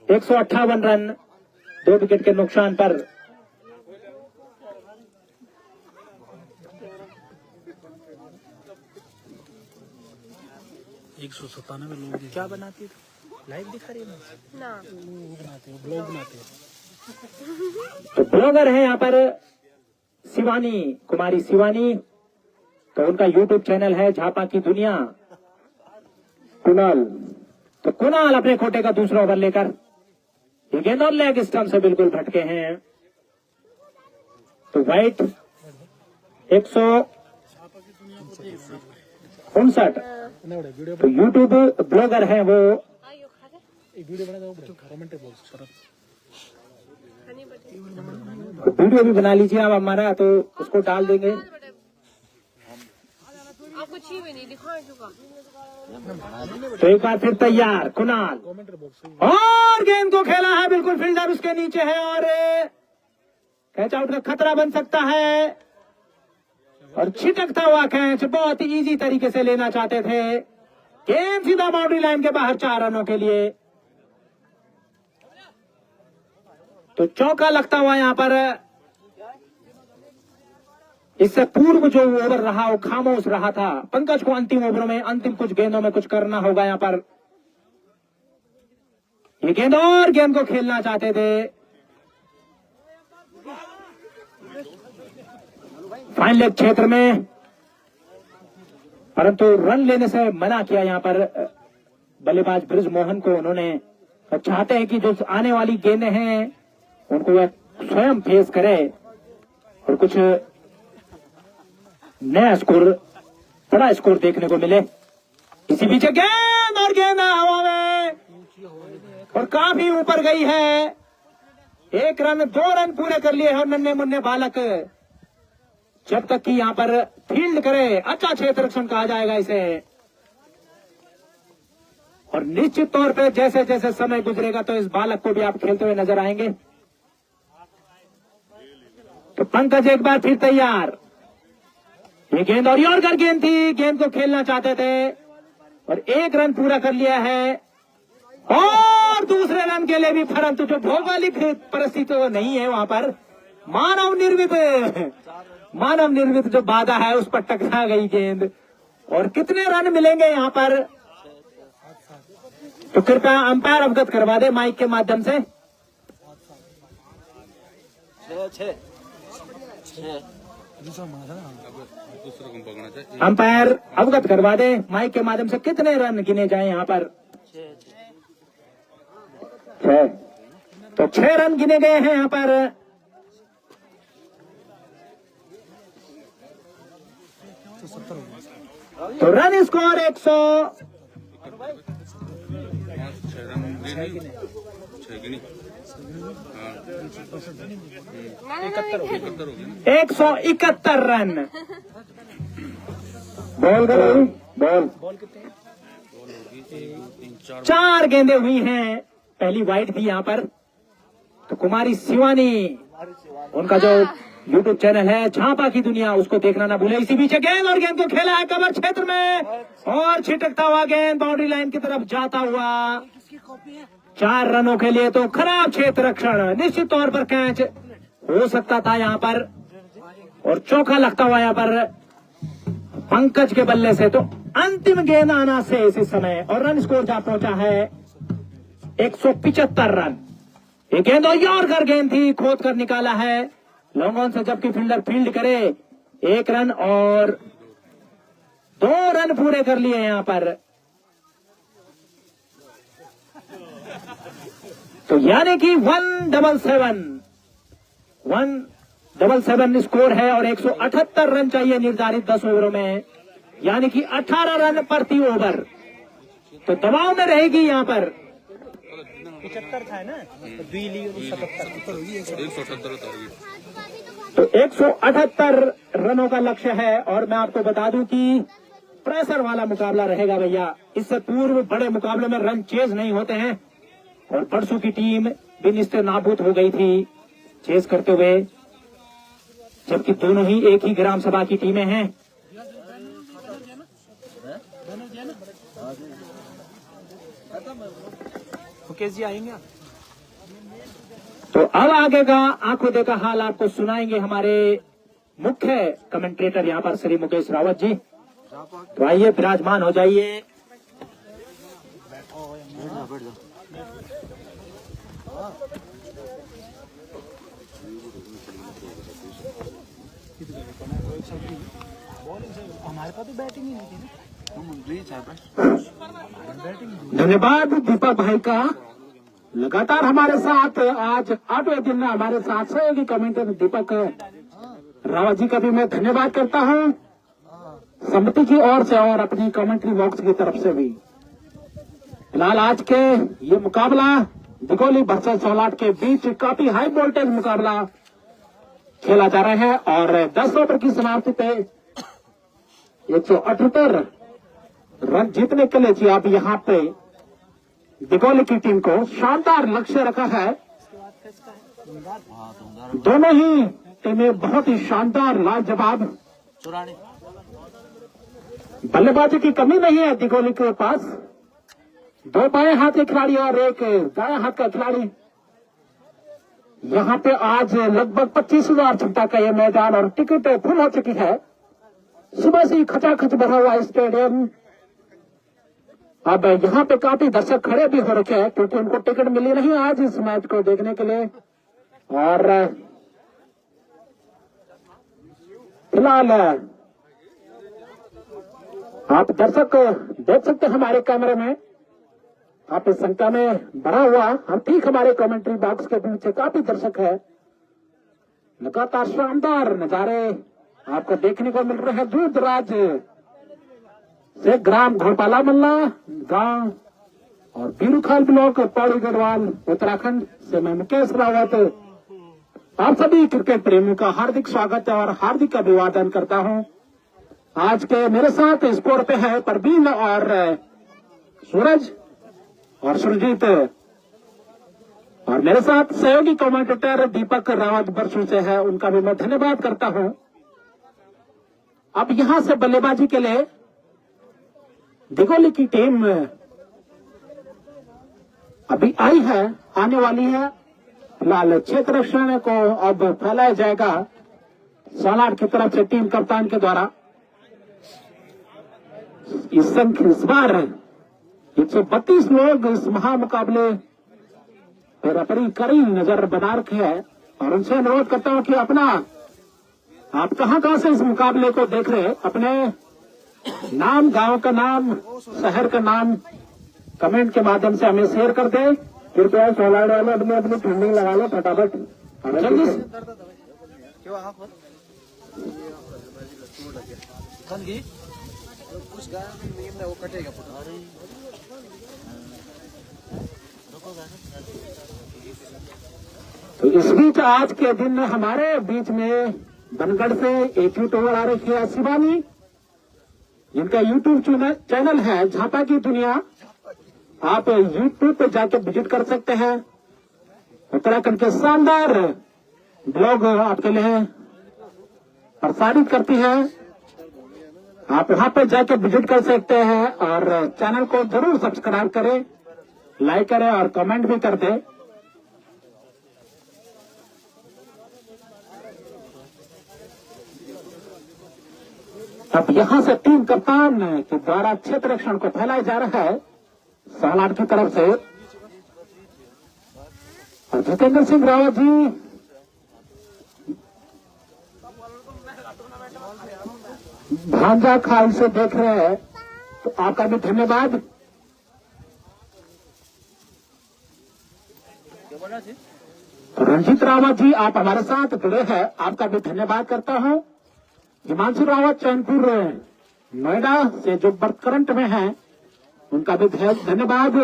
158 रन, 2 विकेट के नुकसान पर। 197 लोग क्या बनाती है? लाइव दिखा रही है ना बनाते हो, ब्लॉग बनाते हो। तो ब्लॉगर है यहाँ पर शिवानी, कुमारी शिवानी। तो उनका यूट्यूब चैनल है झापा की दुनिया। कुणाल, तो कुणाल अपने खोटे का दूसरा ओवर लेकर ये गेंद और लेग स्टंप से बिल्कुल भटके हैं। तो वाइट 159। तो यूट्यूब ब्लॉगर है वो। वीडियो बना दो, कमेंट बॉक्स शरद तो वीडियो भी बना लीजिए आप हमारा, तो उसको डाल देंगे। आपको अच्छी भी नहीं दिखा चुका। तो एक बार फिर तैयार कुणाल, कमेंट बॉक्स और गेंद को खेला है, बिल्कुल फील्डर उसके नीचे है और कैच आउट का खतरा बन सकता है। और छिटकता हुआ कैच बहुत ही इजी तरीके से लेना चाहते थे। गेंद सीधा बाउंड्री लाइन के बाहर 4 रनों के लिए। तो चौका लगता हुआ यहाँ पर। इससे पूर्व जो ओवर रहा वो खामोश रहा था। पंकज को अंतिम ओवरों में, अंतिम कुछ गेंदों में कुछ करना होगा यहाँ पर। ये गेंद और गेंद को खेलना चाहते थे। फाइन लेग क्षेत्र में, परंतु रन लेने से मना किया यहाँ पर बल्लेबाज ब्रिजमोहन को। उन्होंने चाहते हैं कि जो आने वाली गेंदें हैं उनको वह स्वयं फेस करे और कुछ नया स्कोर, बड़ा स्कोर देखने को मिले। इसी बीच गेंद और गेंद हवा में और काफी ऊपर गई है। 1 रन 2 रन पूरे कर लिए हैं नन्हे मुन्ने बालक। जब तक कि यहाँ पर फील्ड करे, अच्छा क्षेत्र रक्षण कहा जाएगा इसे। और निश्चित तौर पे जैसे जैसे समय गुजरेगा तो इस बालक को भी आप खेलते हुए नजर आएंगे। तो पंकज एक बार फिर तैयार। ये गेंद और यॉर्कर गेंद थी, गेंद को खेलना चाहते थे और 1 रन पूरा कर लिया है। और दूसरे रन के लिए भी, परंतु जो भौगोलिक परिस्थिति वो नहीं है वहां पर, मानव निर्मित जो बाधा है उस पर टकरा गई गेंद। और कितने रन मिलेंगे यहाँ पर? तो कृपया अंपायर अवगत करवा दे माइक के माध्यम से। अंपायर अवगत करवा दे माइक के माध्यम से कितने रन गिने जाए यहाँ पर। 6। तो 6 रन गिने गए हैं यहाँ पर। तो रन स्कोर 100। एक 171 रन। बॉल करो, बॉल कितने 4 गेंदें हुई हैं। पहली वाइड थी यहाँ पर। तो कुमारी शिवानी, उनका जो यूट्यूब चैनल है झापा की दुनिया, उसको देखना ना भूले। इसी बीच गेंद और गेंद को खेला है कवर क्षेत्र में और छिटकता हुआ गेंद बाउंड्री लाइन की तरफ जाता हुआ। 4 रनों के लिए तो खराब क्षेत्र रक्षण, निश्चित तौर पर कैच हो सकता था यहाँ पर और चौका लगता हुआ यहाँ पर पंकज के बल्ले से। तो अंतिम गेंद आना से इस समय और रन स्कोर जा पहुंचा है 175 रन। ये गेंद और यॉर्कर गेंद थी, खोद कर निकाला है लॉन्ग ऑन से, जबकि फील्डर फील्ड करे। 1 रन और 2 रन पूरे कर लिए यहाँ पर। तो यानी कि 177 स्कोर है और 178 रन चाहिए निर्धारित 10 ओवरों में, यानी कि 18 रन प्रति ओवर। तो दबाव में रहेगी यहाँ पर। 75 था ना, तो 2 ली 178। तो 178 रनों का लक्ष्य है और मैं आपको बता दूं कि प्रेशर वाला मुकाबला रहेगा भैया। इससे पूर्व बड़े मुकाबले में रन चेज नहीं होते हैं और परसों की टीम भी निस्ते नाबूद हो गई थी चेज करते हुए, जबकि दोनों ही एक ही ग्राम सभा की टीमें हैं। मुकेश जी आएंगे। तो अब आगे का आंखों देखा हाल आपको सुनाएंगे हमारे मुख्य कमेंटेटर यहाँ पर श्री मुकेश रावत जी। तो आइए विराजमान हो जाइए। हमारे पास तो बैटिंग ही नहीं थी ना। धन्यवाद दीपक भाई का, लगातार हमारे साथ आज 8वें दिन में हमारे साथ सहयोगी कमेंटेटर दीपक रावत जी का भी मैं धन्यवाद करता हूं, समिति की ओर से और अपनी कमेंट्री बॉक्स की तरफ से भी। फिलहाल आज के ये मुकाबला दिगोली वर्सेस सोलाट के बीच काफी हाई वोल्टेज मुकाबला खेला जा रहा है और 10 ओवर की समाप्ति पे 178 रन जीतने के लिए आप यहाँ पे दिगोली की टीम को शानदार लक्ष्य रखा है। दोनों ही टीमें बहुत ही शानदार लाजवाब बल्लेबाजी की कमी नहीं है दिगोली के पास। 2 बाएं हाथ के खिलाड़ी और 1 दाएं हाथ का खिलाड़ी। यहाँ पे आज लगभग 25,000 क्षमता का यह मैदान और टिकट फुल हो चुकी है। सुबह से ही खचाखच भरा हुआ स्टेडियम। अब यहाँ पे काफी दर्शक खड़े भी हो रखे हैं क्योंकि उनको टिकट मिली नहीं आज इस मैच को देखने के लिए। और फिलहाल आप दर्शक देख सकते हैं हमारे कैमरे में काफी संख्या में भरा हुआ। हम ठीक हमारे कमेंट्री बॉक्स के पीछे काफी दर्शक है। लगातार शानदार नजारे आपको देखने को मिल रहे हैं। दूर दराज से ग्राम घोड़पाला मल्ला गांव और बीरूखाल ब्लॉक पौड़ी गढ़वाल उत्तराखंड से मैं मुकेश रावत आप सभी क्रिकेट प्रेमियों का हार्दिक स्वागत और हार्दिक अभिवादन करता हूं। आज के मेरे साथ स्कोर पे है परवीन और सूरज और सुरजीत और मेरे साथ सहयोगी कमेंटेटर दीपक रावत बरसू से है, उनका भी मैं धन्यवाद करता हूं। अब यहां से बल्लेबाजी के लिए दिगोली की टीम अभी आई है, आने वाली है। फिलहाल क्षेत्र रक्षण को अब फैलाया जाएगा सोलाट की तरफ से टीम कप्तान के द्वारा। इस बार 132 लोग इस महामुकाबले पर अपनी कड़ी नजर बना रखे है और उनसे अनुरोध करता हूं कि अपना आप कहां से इस मुकाबले को देख रहे हैं, अपने नाम, गांव का नाम, शहर का नाम कमेंट के माध्यम से हमें शेयर कर दे। कृपया सोलार वाले अपनी अपनी फंडिंग लगा लो फटाफट जल्दी से। तो इस बीच आज के दिन हमारे बीच में बनगढ़ से एक यूट्यूबर आ रही है शिवानी, जिनका यूट्यूब चैनल है झापा की दुनिया। आप यूट्यूब पे जाके विजिट कर सकते हैं। उत्तराखंड के शानदार ब्लॉग आपके लिए प्रसारित करती है। आप वहां पे जाके विजिट कर सकते हैं और चैनल को जरूर सब्सक्राइब करें, लाइक करें और कमेंट भी कर दें। अब यहां से टीम कप्तान के द्वारा क्षेत्र रक्षण को फैलाया जा रहा है सालार की तरफ से। और जितेंद्र सिंह रावत जी भांजा खाल से देख रहे हैं, तो आपका भी धन्यवाद। रंजीत रावत जी आप हमारे साथ जुड़े हैं, आपका भी धन्यवाद करता हूं। हिमांशु रावत चैनपुर नोएडा से जो बर्थ करंट में हैं, उनका भी धन्यवाद।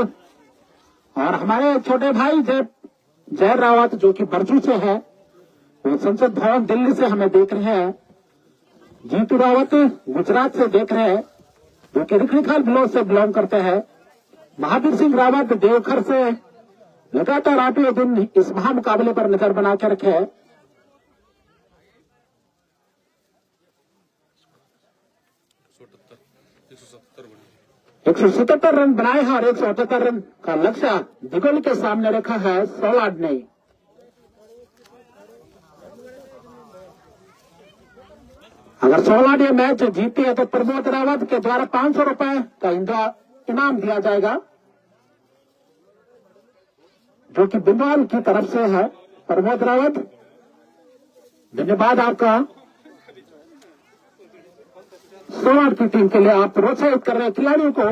और हमारे छोटे भाई जय रावत जो कि बरजू से है, वो संसद भवन दिल्ली से हमें देख रहे हैं। जीतू रावत गुजरात से देख रहे हैं, जो कि रिखणीखाल ब्लॉक से बिलोंग करते हैं। महावीर सिंह रावत देवघर से लगातार 8वें दिन इस महामुकाबले पर नजर बना के रखे हैं। 177 रन बनाए हैं और 178 रन का लक्ष्य दिगोल के सामने रखा है सोलाड ने। अगर सोलाड ये मैच जीती है तो प्रमोद रावत के द्वारा 500 रुपए का इनाम दिया जाएगा, जो कि बिंदवाल की तरफ से है। प्रमोद रावत धन्यवाद आपका। सोलाड की टीम के लिए आप प्रोत्साहित कर रहे हैं खिलाड़ियों को।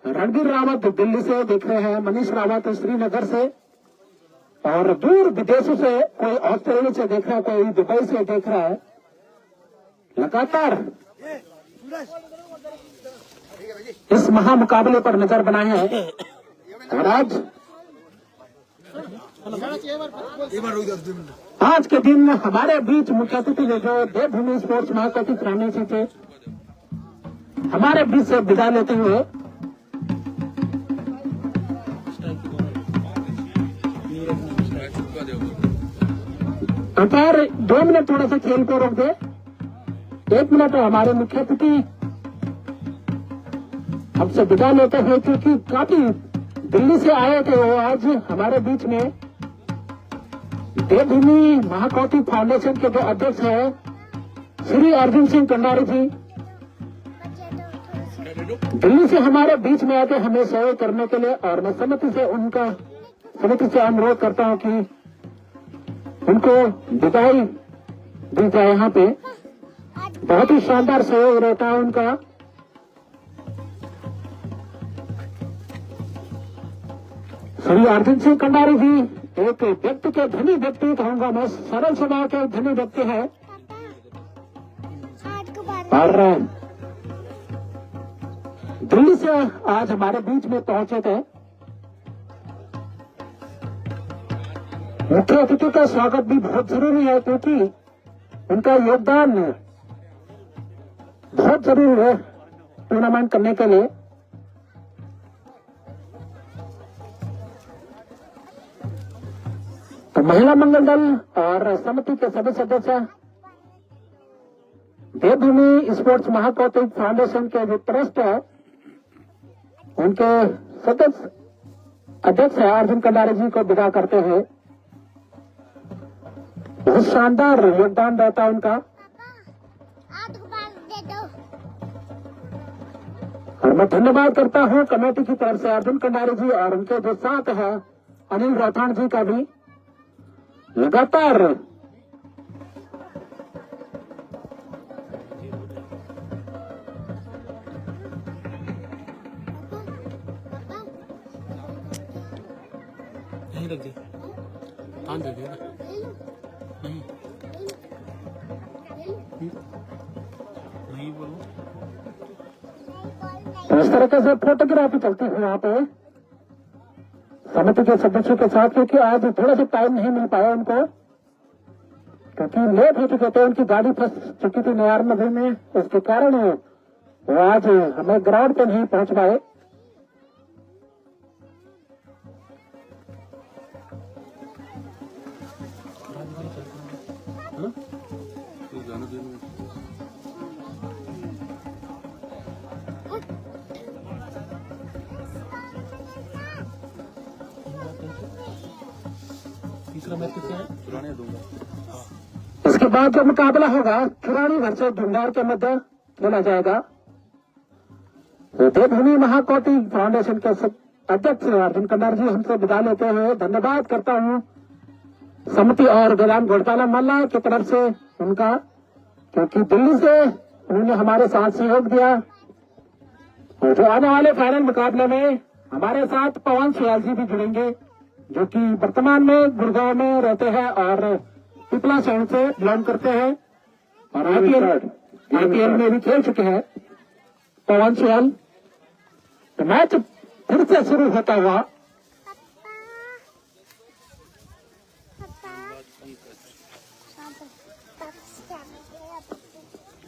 रणबीर रावत दिल्ली से देख रहे हैं, मनीष रावत श्रीनगर से और दूर विदेशों से, कोई ऑस्ट्रेलिया से देख रहा है, कोई दुबई से देख रहा है। लगातार इस महामुकाबले पर नजर बनाए हैं। और आज के दिन हमारे बीच मुख्य अतिथि जो देवभूमि स्पोर्ट्स महाकुंभ चैंपियनशिप थे, हमारे बीच से विदा लेते हुए अंपायर 2 मिनट थोड़ा सा खेल को रोक दे। 1 मिनट हमारे मुख्य अतिथि हमसे विदा लेते हुए, क्योंकि काफी दिल्ली से आए थे वो, आज हमारे बीच में देवभूमि महाकौतिक फाउंडेशन के जो अध्यक्ष है श्री अर्जुन सिंह कंडारी जी, दिल्ली से हमारे बीच में आके हमें सहयोग करने के लिए। और मैं समिति से अनुरोध करता हूं कि उनको विदाई दी जाए। यहाँ पे बहुत ही शानदार सहयोग रहता है उनका। श्री अर्जुन सिंह कंडारी जी एक व्यक्ति के धनी व्यक्ति कहूंगा मैं, सरल स्वभाव के धनी व्यक्ति है। और दिल्ली से आज हमारे बीच में पहुंचे थे। मुख्य अतिथि का स्वागत भी बहुत जरूरी है, क्योंकि उनका योगदान बहुत जरूरी है टूर्नामेंट करने के लिए। तो महिला मंगल दल और समिति के सभी सदस्य, देवभूमि स्पोर्ट्स महाकौतिक फाउंडेशन के जो ट्रस्ट है, उनके सदस्य अध्यक्ष है अर्जुन कंडारी जी को विदा करते हुए। बहुत शानदार योगदान रहता है उनका। और मैं धन्यवाद करता हूं कमेटी की तरफ से अर्जुन कंडारी जी और उनके जो साथ है अनिल राठौड़ जी का भी लगातार यहीं रख दे, तान दे दिया ना। नहीं नहीं बोलो। तो इस तरीके से फोटोग्राफी चलती है यहाँ पे समिति के सदस्यों के साथ, क्योंकि आज थोड़ा सा टाइम नहीं मिल पाया उनको, क्योंकि लेट हो चुके थे, उनकी गाड़ी फंस चुकी थी नयार नदी में, उसके कारण वो आज हमें ग्राउंड पे नहीं पहुंच पाए। तीसरा मैच किसका है? पुराने दूंगा। इसके बाद जो मुकाबला होगा चुरानी वर्सेस ढूंढार के मध्य खेला जाएगा। तो देवभूमि महाकोटि फाउंडेशन के अध्यक्ष अर्जुन कंडार जी हमसे विदा लेते हुए धन्यवाद करता हूं समिति और गोदाम घोटाला मल्ला की तरफ से उनका, क्योंकि दिल्ली से उन्होंने हमारे साथ सहयोग दिया। तो जो आने वाले फाइनल मुकाबले में हमारे साथ पवन सियाल जी भी जुड़ेंगे, जो कि वर्तमान में गुड़गांव में रहते हैं और पिपला शहर से बिलोंग करते हैं और आईपीएल में भी खेल चुके हैं पवन सियाल। तो मैच फिर से शुरू होता हुआ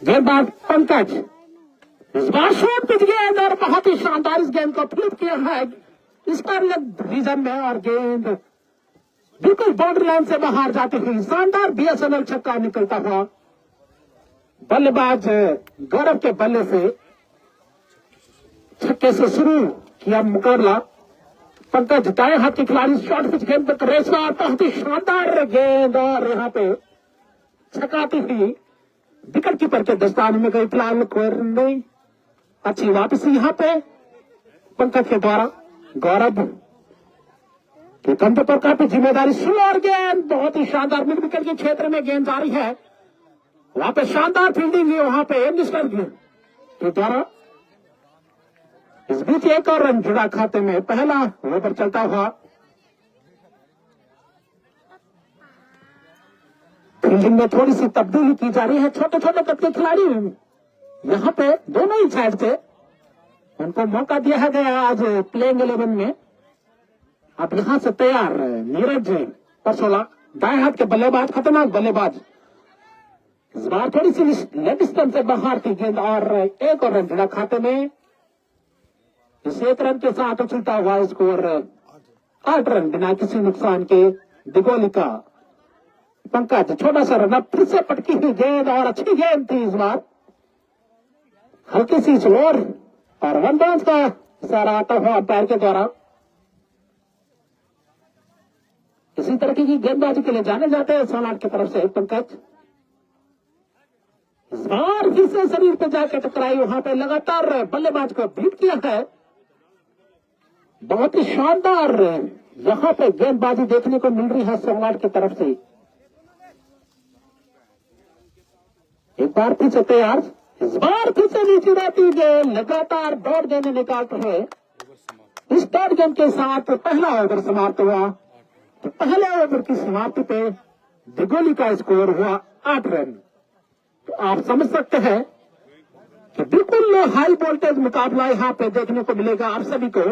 गेंदबाज पंकज इस बार शॉट पिच गेंद और बहुत ही शानदार इस गेंद को फ्लिप किया है इस पर रीजन में और गेंद बिल्कुल बाउंड्री लाइन से बाहर जाती हुई शानदार बीएसएनएल छक्का निकलता हुआ। बल्लेबाज गौरव के बल्ले से छक्के से शुरू किया मुकाबला। पंकज दाएं हाथ के खिलाड़ी शॉर्ट पिच गेंद पर रेसवा, बहुत ही शानदार गेंद और यहाँ पे छकाती हुई विकेट कीपर के दस्ताने में गई। फिलहाल कोई नहीं, अच्छी वापसी यहाँ पे पंकज के द्वारा गौरव के कंधे पर काफी जिम्मेदारी शुरू और गेंद बहुत ही शानदार मिड विकेट के क्षेत्र में गेंद जारी है। वहां पे शानदार फील्डिंग है वहां पे एमनिस्टर के द्वारा। इस बीच एक और रन जुड़ा खाते में, पहला ओवर चलता हुआ। फील्डिंग में थोड़ी सी तब्दीली की जा रही है। छोटे छोटे कद के खिलाड़ी यहाँ पे दोनों ही साइड से उनको मौका दिया गया आज प्लेइंग 11 में। अब यहां से तैयार नीरज परसोला, दाएं हाथ के बल्लेबाज, खतरनाक बल्लेबाज। इस बार थोड़ी सी लेग स्टंप से बाहर थी गेंद और एक और रन जुड़ा खाते में। इस एक रन के साथ उछलता हुआ स्कोर 8 रन बिना किसी नुकसान के दिगोली का। पंकज छोटा सा रन, फिर से पटकी हुई गेंद और अच्छी गेंद थी इस बार, हल्की सी स्लोर और वन बाउंस का इशारा आता हुआ अंपायर के द्वारा। इसी तरह की गेंदबाजी के लिए जाने जाते हैं सोनाट की तरफ से पंकज। इस बार फिर से शरीर पे जाकर टकराई, वहां पे लगातार बल्लेबाज को बीट किया है। बहुत ही शानदार यहां पे गेंदबाजी देखने को मिल रही है सोनाट की तरफ से। एक बार फिर से तैयार, इस बार फिर से नीचे रहती गेंद, लगातार दौड़ देने निकालते हैं। इस दौड़ गेंद के साथ पहला ओवर समाप्त हुआ। तो पहले ओवर की समाप्ति पे दिगोली का स्कोर हुआ 8 रन। तो आप समझ सकते हैं कि बिल्कुल हाई वोल्टेज मुकाबला यहाँ पे देखने को मिलेगा आप सभी को।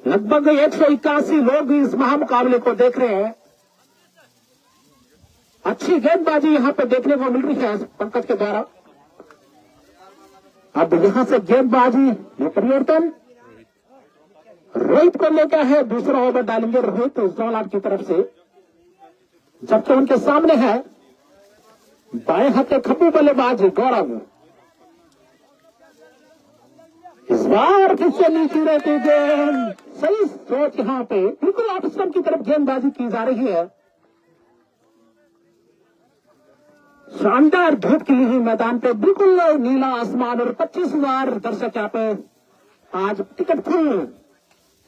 लगभग 181 लोग इस महामुकाबले को देख रहे हैं। अच्छी गेंदबाजी यहाँ पे देखने को मिल रही है पंकज के द्वारा। अब यहां से गेंदबाजी में परिवर्तन रोहित को लेकर है। दूसरा ओवर डालेंगे रोहित जोलाट की तरफ से, जबकि उनके सामने है बाएं हाथ के खब्बू बल्लेबाज गौरव। इस बार फिर से नीचे रहती गेंद, सही सोच यहाँ पे बिल्कुल ऑफ स्टंप की तरफ गेंदबाजी की जा रही है। शानदार धूप खिली हुई मैदान पे, बिल्कुल नीला आसमान और 25,000 दर्शक यहाँ पे आज टिकट फुल।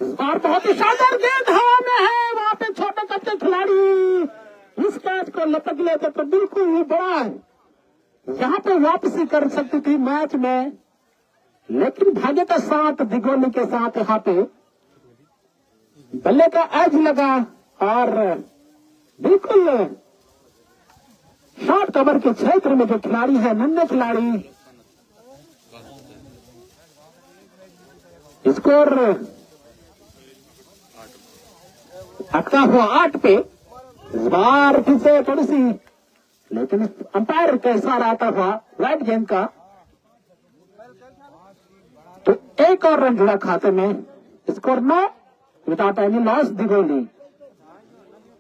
इस बार बहुत ही शानदार गेंद हवा में है, वहां पे छोटे कच्चे खिलाड़ी इस कैच को लपक लेते तो बिल्कुल ही बड़ा है, यहाँ पे वापसी कर सकती थी मैच में, लेकिन भाग्य के साथ दिगोली के साथ यहाँ पे बल्ले का एज लगा और बिल्कुल शॉर्ट कवर के क्षेत्र में जो खिलाड़ी है, नन्हे खिलाड़ी, स्कोर अटका हुआ 8 पे। इस बार फिर से थोड़ी सी, लेकिन अंपायर का इशारा आता हुआ वाइड गेंद का, तो एक और रन जुड़ा खाते में। स्कोर 9 विदाउट एनी लॉस दिगोली।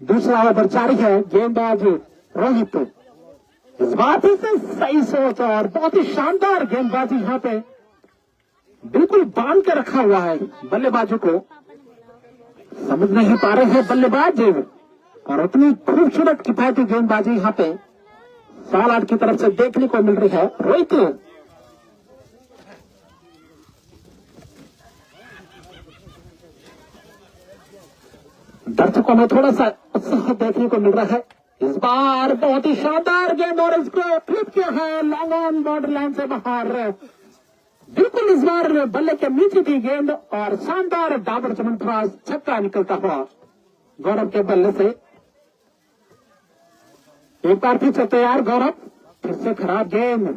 दूसरा ओवर जारी है, गेंदबाज रोहित। इस बार फिर से सही सोच और बहुत ही शानदार गेंदबाजी यहाँ पे बिल्कुल बांध के रखा हुआ है बल्लेबाजों को, समझ नहीं पा रहे हैं बल्लेबाज, और उतनी खूबसूरत किफायती गेंदबाजी यहाँ पे सालाड की तरफ से देखने को मिल रही है। रोहित दर्शकों में थोड़ा सा उत्साह देखने को मिल रहा है। इस बार बहुत ही शानदार गेंद और इसको फ्लिप किया है लॉन्ग ऑन बॉर्डर लाइन से बाहर। बिल्कुल इस बार बल्ले के नीचे थी गेंद और शानदार डाबर चमनप्रास छक्का निकलता हुआ गौरव के बल्ले से। एक बार फिर से तैयार गौरव, फिर से खराब गेंद,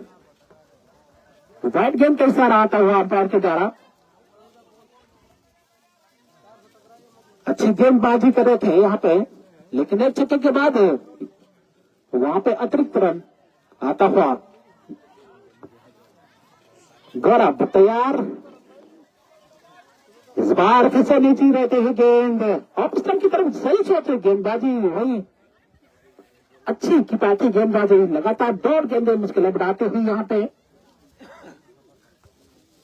वाइड गेंद का इशारा आता हुआ अंपायर के द्वारा। अच्छी गेंदबाजी कर रहे थे यहाँ पे, लेकिन एक छक्के के बाद वहां पे अतिरिक्त रन आता हुआ। गौरव तैयार, इस बार फिर से नीचे रहते हुए गेंद ऑफ स्टंप की तरफ, सही सोचे गेंदबाजी, वही अच्छी किफायती गेंदबाजी, लगातार 2 गेंदें मुश्किलें बढ़ाते हुए यहाँ पे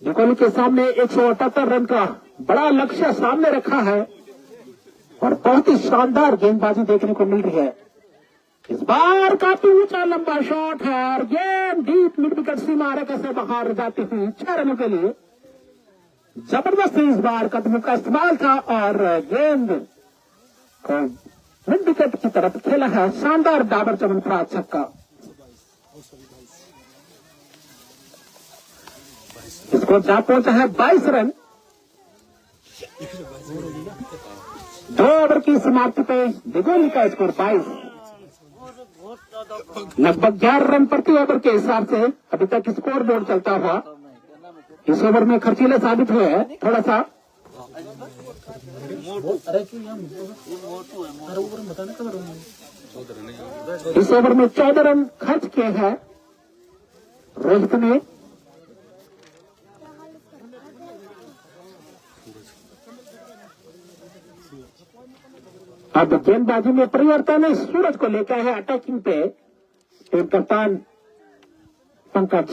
दिगोली के सामने 178 रन का बड़ा लक्ष्य सामने रखा है और बहुत ही शानदार गेंदबाजी देखने को मिल रही है। इस बार काफी ऊंचा लंबा शॉट है और गेंद डीप मिड विकेट सीमा रेखा से बाहर जाती हुई 6 रनों के लिए। जबरदस्त इस बार कदमों का इस्तेमाल था और गेंद को मिड विकेट की तरफ खेला है, शानदार डाबर चमनप्रास छक्का। इसको जा पहुंचा है 22 रन। 2 ओवर की समाप्ति पे दिगोली का स्कोर 22, लगभग 11 रन प्रति ओवर के हिसाब से अभी तक स्कोर बोर्ड चलता हुआ। इस ओवर में खर्चीले साबित हुए हैं थोड़ा सा। इस ओवर में 14 रन खर्च किए हैं रोहित ने। अब गेंदबाजी में परिवर्तन है, सूरज को लेकर है अटैकिंग पे टीम कप्तान पंकज।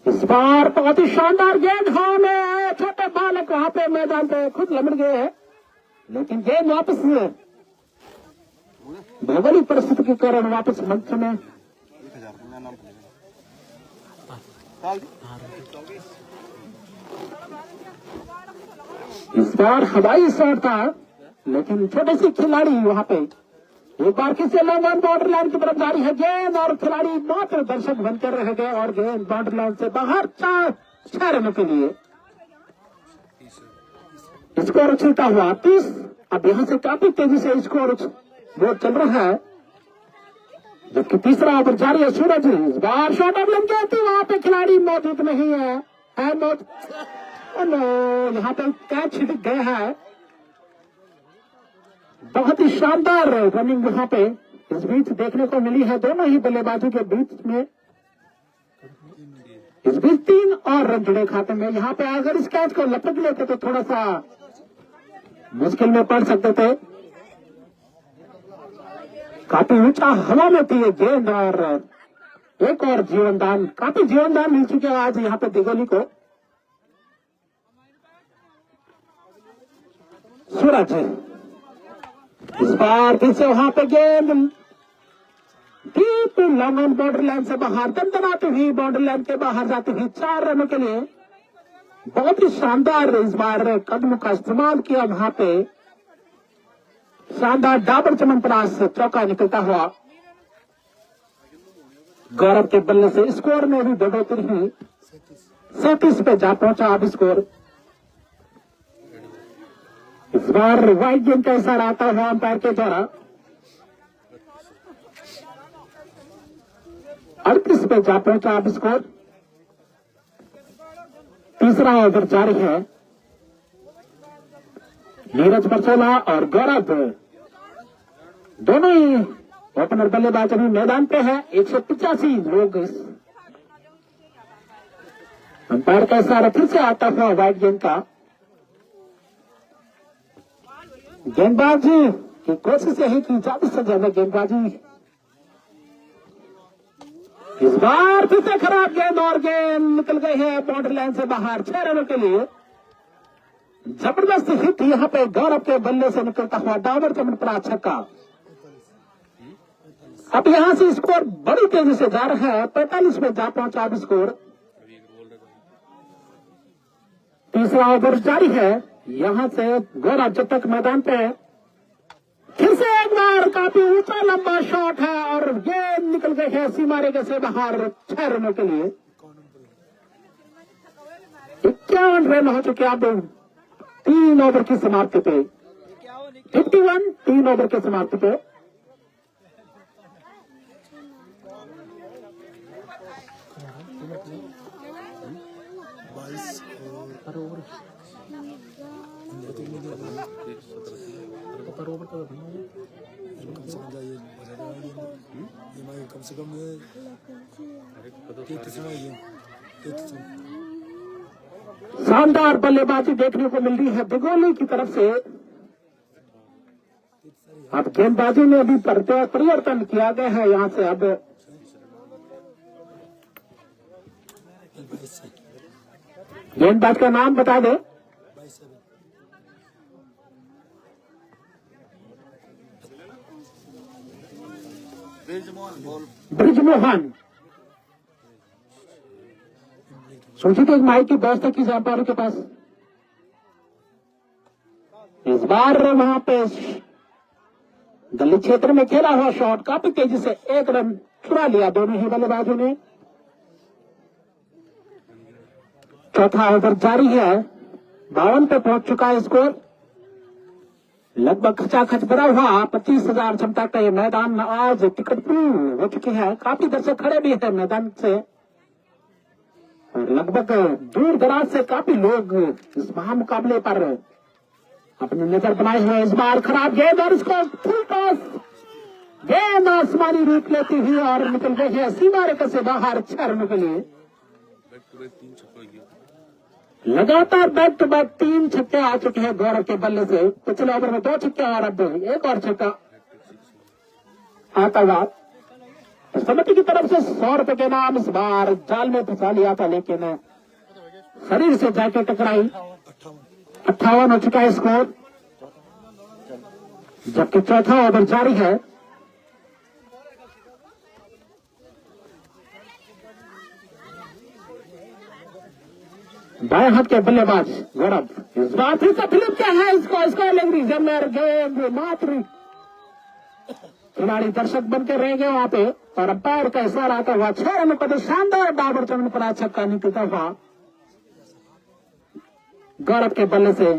इस बार बहुत ही शानदार गेंद हवा में, छोटे बालक वहां पे मैदान पे खुद लमड़ गए हैं, लेकिन गेंद वापस भौगोलिक परिस्थिति के कारण वापस मंच में। इस बार हवाई शॉट था, लेकिन छोटे से खिलाड़ी वहां पे एक बार फिर से लॉन्ग ऑन बॉर्डर लाइन की तरफ जारी है गेंद और खिलाड़ी मात्र दर्शक बनकर रह गए और गेंद बॉर्डर लाइन से बाहर 6 रनों के लिए। स्कोर उछलता हुआ 30। अब यहां से काफी तेजी से स्कोर बोर्ड चल रहा है, जबकि तीसरा ओवर जारी है। सूरज इस बार शॉट ऑफ लग गया थी, वहां पे खिलाड़ी मौजूद नहीं है यहाँ पे कैच छिटक गया है। बहुत ही शानदार रनिंग यहाँ पे इस बीच देखने को मिली है दोनों ही बल्लेबाजों के बीच में। इस बीच 3 और रन जुड़े खाते में। यहाँ पे अगर इस कैच को लपक लेते तो थोड़ा सा मुश्किल में पड़ सकते थे। काफी ऊंचा हवा में थी ये गेंद और एक और जीवनदान, काफी जीवनदान मिल चुके हैं आज यहाँ पे दिगोली को। सूरज इस बार फिर से वहां पे गेंद डीप काफी लॉन्ग ऑन बॉर्डर लाइन से बाहर दमदमाती हुई बॉर्डर लाइन के बाहर जाती हुई 4 रनों के लिए। बहुत ही शानदार इस बार कदम का इस्तेमाल किया, वहां पे शानदार डाबर चमनप्रास चौका निकलता हुआ गौरव के बल्ले से स्कोर में भी बढ़ोतरी हुई, 37 पे जा पहुंचा अब स्कोर। इस बार वाइड गेंद का इशारा आता हुआ अंपायर के द्वारा। 38 पे जा पहुंचा अब स्कोर। तीसरा ओवर जारी है। नीरज बरसोला और गौरव दोनों ही ओपनर बल्लेबाज अभी मैदान पे है। 185 लोग इस अंपायर का इशारा फिर से आता हुआ वाइड गेंद का। गेंदबाजी की कोशिश यही की ज्यादा से ज्यादा गेंदबाजी। इस बार फिर से खराब गेंद और गेंद निकल गई है बॉर्डर लाइन से बाहर 6 रनों के लिए। जबरदस्त हिट यहां पे गौरव के बल्ले से निकलता हुआ डाबर चमनप्रास छक्का। अब यहां से स्कोर बड़ी तेजी से जा रहा है। 45 में जा पहुंचा अब स्कोर। तीसरा ओवर जारी है। यहां से गौरव जब तक मैदान पे है, फिर से एक बार काफी ऊंचा लंबा शॉट है और गेंद निकल गई है सीमा रेखा से बाहर 6 रनों के लिए। 51 रन हो चुके अब 3 ओवर की समाप्ति पे। 51 3 ओवर की समाप्ति पे। कम से कम शानदार बल्लेबाजी देखने को मिल रही है दिगोली की तरफ से। अब गेंदबाजी में भी परिवर्तन किया गया है। यहां से अब गेंदबाज का नाम बता दे। ब्रिजमोहन। सूचित एक माइक की व्यवस्था की अंपायरों के पास। इस बार वहां पे गली क्षेत्र में खेला हुआ शॉट काफी तेजी से 1 रन चुरा लिया दोनों ही बल्लेबाजों ने। चौथा ओवर जारी है। 52 पे पहुंच चुका है स्कोर। लगभग खचाखच भरा हुआ 25,000 क्षमता का ये मैदान आज टिकट पूर्ण हो चुके हैं। काफी दर्शक खड़े भी है मैदान से और लगभग दूर दराज से काफी लोग इस महामुकाबले पर अपनी नजर बनाए हुए। इस बार खराब गेंद और इसको फुल टॉस, गेंद आसमानी रूप लेती हुई और निकल गई है सीमा रेखा से बाहर 6 रनों के लिए। लगातार बैक टू बैक 3 छक्के आ चुके हैं गौरव के बल्ले से। पिछले ओवर में 2 छक्के और अब एक और छक्का आता हुआ। समिति की तरफ से 100 रुपए के नाम इस बार जाल में फंसा लिया था, लेकिन शरीर से जाके टकराई। 58 हो चुका है स्कोर, जबकि चौथा ओवर जारी है। बाएं हाथ के बल्लेबाज गौरव इस बार फिर से फिलिप क्या है इसको गेंद मात्र खिलाड़ी दर्शक बनकर रह गए वहां पे और अंपायर का इशारा आता हुआ 6 रनों का शानदार डाबर चमनप्रास छक्का निकलता हुआ गौरव के बल्ले से।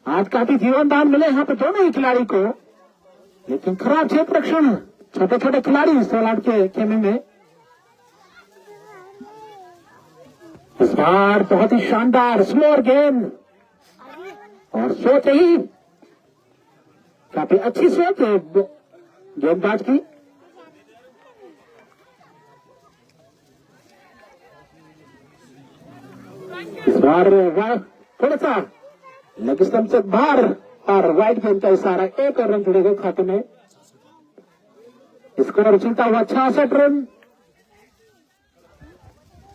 आज काफी जीवनदान मिले यहाँ पे दोनों ही खिलाड़ी को, लेकिन खराब क्षेत्र रक्षण छोटे छोटे खिलाड़ी सोलार के खेमे में। इस बार बहुत ही शानदार स्लोअर गेंद और सोच ही काफी अच्छी सोच गेंदबाज की। इस बार थोड़ा सा लेग स्टंप से बाहर और वाइड गेंद का इशारा, 1 और रन जुड़ेगा खाते में। स्कोर चलता हुआ 66 रन,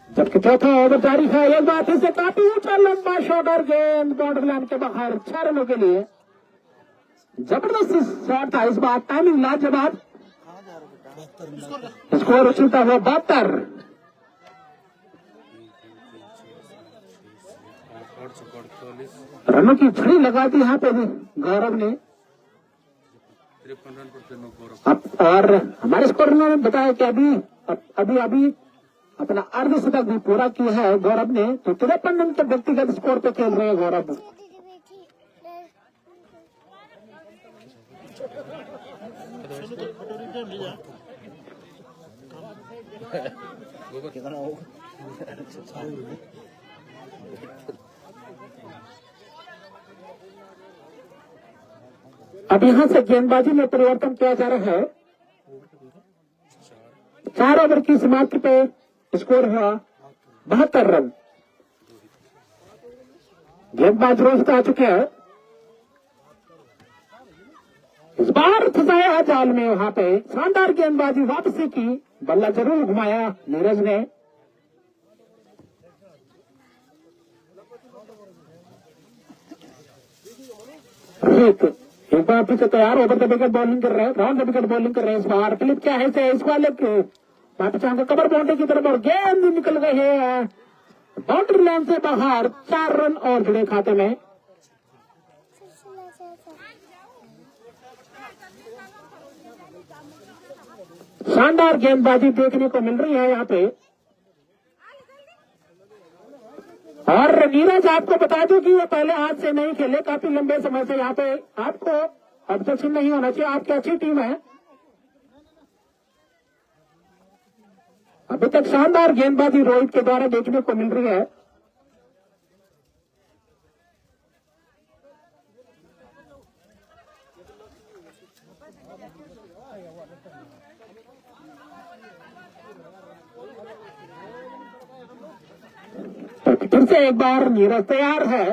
जबकि चौथा ओवर जारी है। एक बार फिर से काफी ऊंचा लंबा शॉट और गेंद बॉर्डर लाइन के बाहर 6 रनों के लिए। जबरदस्त शॉट था इस बार, टाइमिंग लाजवाब। स्कोर उछलता हुआ 72। रनों की छड़ी लगा दी यहाँ पे गौरव ने। अब और हमारे स्कोर ने बताया कि अभी अपना अर्धशतक भी पूरा किया है गौरव ने। तो 53 रन के व्यक्तिगत स्कोर पे खेल रहे हैं गौरव। अब यहाँ से गेंदबाजी में परिवर्तन किया जा रहा है। 4 ओवर की समाप्ति पे स्कोर हुआ 72 रन। गेंदबाज रोहित आ चुके हैं। इस बार फंसाया है जाल में। वहां पे शानदार गेंदबाजी वापसी की। बल्ला जरूर घुमाया नीरज ने। एक बार फिर से तैयार ओवर द विकेट बॉलिंग कर रहे हैं। राउंड द विकेट बॉलिंग कर रहे हैं इस बार। फिलिप क्या है इस वाले वापस आगे कवर बाउंड्री की तरफ और गेंद निकल गई है बाउंड्री लाइन से बाहर। 4 रन और जुड़े खाते में। शानदार गेंदबाजी देखने को मिल रही है यहाँ पे। और नीरज आपको बता दूं कि ये पहले हाथ से नहीं खेले, काफी लंबे समय से यहाँ पे आपको ऑब्जेक्शन नहीं होना चाहिए। आपकी अच्छी टीम है। अभी तक शानदार गेंदबाजी रोहित के द्वारा देखने को मिल रही है। फिर से एक बार नीरज तैयार है।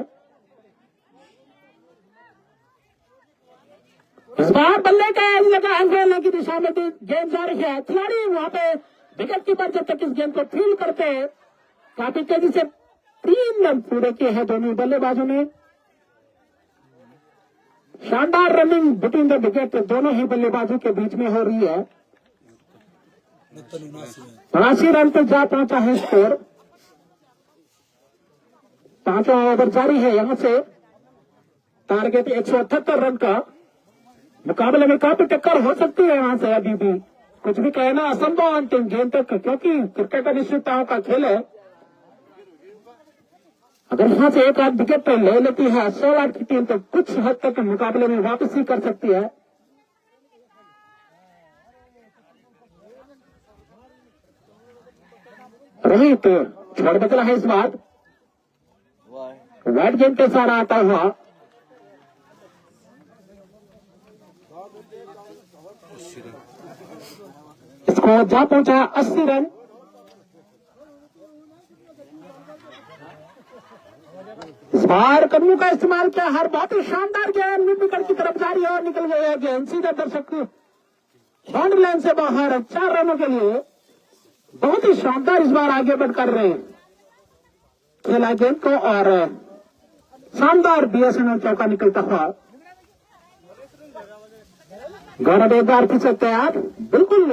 इस बार बल्ले का एज लगा है की दिशा में गेंद जा रही है। खिलाड़ी वहां पे विकेट कीपर जब तक इस गेंद को फील करते हैं काफी तेजी से 3 रन पूरे किए हैं दोनों बल्लेबाजों ने। शानदार रनिंग बिटवीन द विकेट दोनों ही बल्लेबाजों के बीच में हो रही है। 79 रन पे जा पहुंचा है स्कोर। 5वां ओवर जारी है। यहां से टारगेट 178 रन का। मुकाबले में काफी टक्कर हो सकती है यहां से। अभी भी कुछ भी कहना असंभव अंतिम गेंद तक, क्योंकि क्रिकेट अनिश्चितताओं का खेल है। अगर यहां से एक आध विकेट ले लेती है 100 रन की टीम तो कुछ हद तक मुकाबले में वापसी कर सकती है। रोहित छोड़ बदला है इस बार। वाइड गेंद के सारा आता हुआ। इसको जा पहुंचा 80 रन। इस बार कदमों का इस्तेमाल किया। हर बहुत ही शानदार गेंद मिड विकेट की तरफ जा रही है और निकल गई है गेंद सीधा दर्शक बाउंड्री लाइन से बाहर। 4 रनों के लिए बहुत ही शानदार इस बार आगे बढ़ कर रहे खेला गेंद को और शानदार बीएसएनएल चौका निकलता हुआ। गौरव एक बार फिर से तैयार। बिल्कुल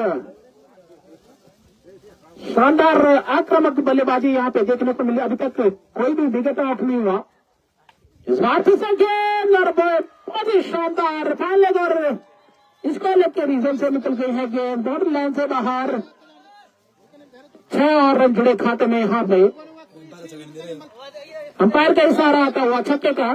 शानदार आक्रामक बल्लेबाजी यहाँ पे देखने को मिली। अभी तक कोई भी विकेट आउट नहीं हुआ। इस बार फिर से गेंद और बहुत ही शानदार फैलेग और इसको लेकर रीजन से निकल गई है गेंद बाउंड्री लाइन से बाहर। 6 और रन जुड़े खाते में यहाँ पे। अंपायर का इशारा आता हुआ छक्के का।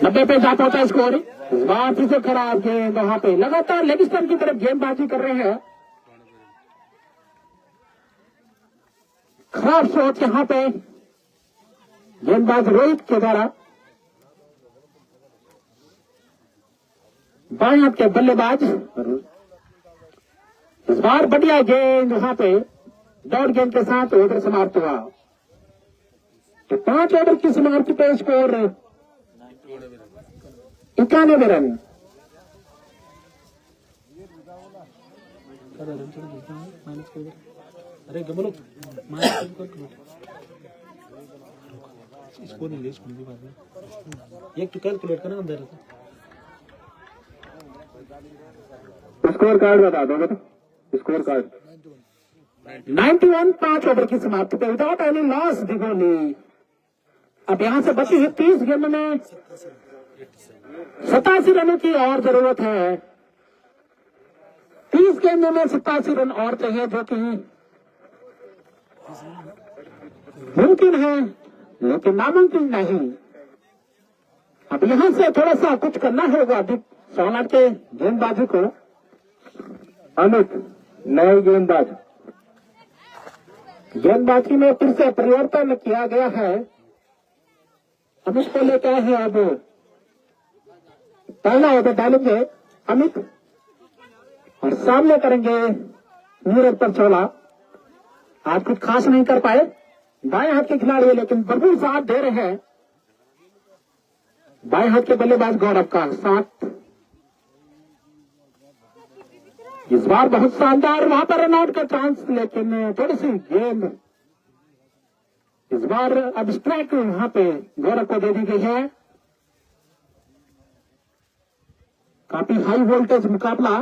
90 पे जा पहुंचा स्कोर। इस बार फिर से खराब गेंद वहां पे। लगातार लेग स्टंप की तरफ गेंदबाजी कर रहे हैं। खराब सोच यहाँ पे गेंदबाज रोहित के द्वारा। बाएं हाथ के बल्लेबाज। इस बार बढ़िया गेंद वहां पे दौड़ गेंद के साथ ओवर समाप्त हुआ। तो 5 ओवर की समाप्ति पे स्कोर 91 रन। अरे गबलो इसको नहीं ले इसको बाद में एक तो कैलकुलेट करना अंदर। स्कोर कार्ड बता दो बेटा, स्कोर कार्ड 91 5 ओवर की समाप्ति पे विदाउट एनी लॉस दिगोली। अब यहां से बची है 30 गेंद में 87 रनों की और जरूरत है। 30 गेंदों में 87 रन और चाहिए, जो कि मुमकिन है लेकिन नामुमकिन नहीं। अब यहां से थोड़ा सा कुछ करना होगा अभी सोनार के गेंदबाजी को। अमित नए गेंदबाजी में फिर से परिवर्तन किया गया है। अब इसको लेकर है अब पहला ओवर डालेंगे अमित और सामने करेंगे नीरज परचौला। आज कुछ खास नहीं कर पाए बाएं हाथ के खिलाड़ी है, लेकिन भरपूर साथ दे रहे हैं बाएं हाथ के बल्लेबाज गौरव का साथ। इस बार बहुत शानदार वहां पर रनआउट का चांस, लेकिन थोड़ी सी गेंद इस बार अब स्ट्राइक वहां पे गौरव को दे दी गई है। काफी हाई वोल्टेज मुकाबला,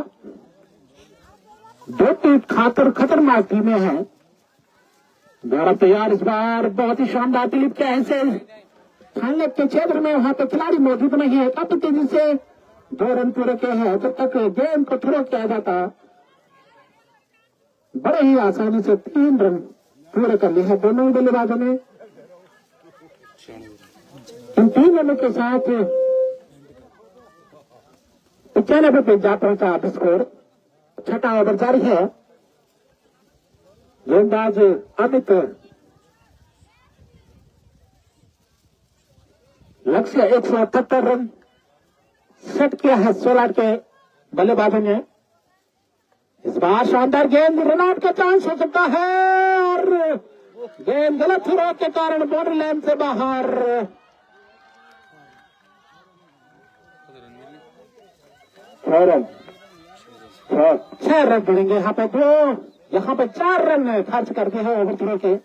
दो टीम खतरनाक टीमें हैं। गौरव तैयार इस बार बहुत ही शानदार दिलीप के ऐसे फाइनल के क्षेत्र में वहां पे खिलाड़ी मौजूद नहीं है। काफी तेजी से 2 रन पूरे किए हैं। जब तक गेम को थ्रो किया जाता बड़े ही आसानी से 3 रन पूरे कर लिए हैं दोनों ही बल्लेबाजों ने। इन 3 रनों के साथ 95 पे जा पहुंचा अब स्कोर। छठा ओवर जारी है। गेंदबाज अमित लक्ष्य 178 रन सेट किया है सोलार के बल्लेबाजों ने। इस बार शानदार गेंद, रनआउट का चांस हो सकता है और गेंद गलत थ्रो के कारण बॉर्डर लाइन से बाहर। 6 रन बढ़ेंगे यहाँ पे, 4 रन खर्च करके हैं ओवर थ्रो के।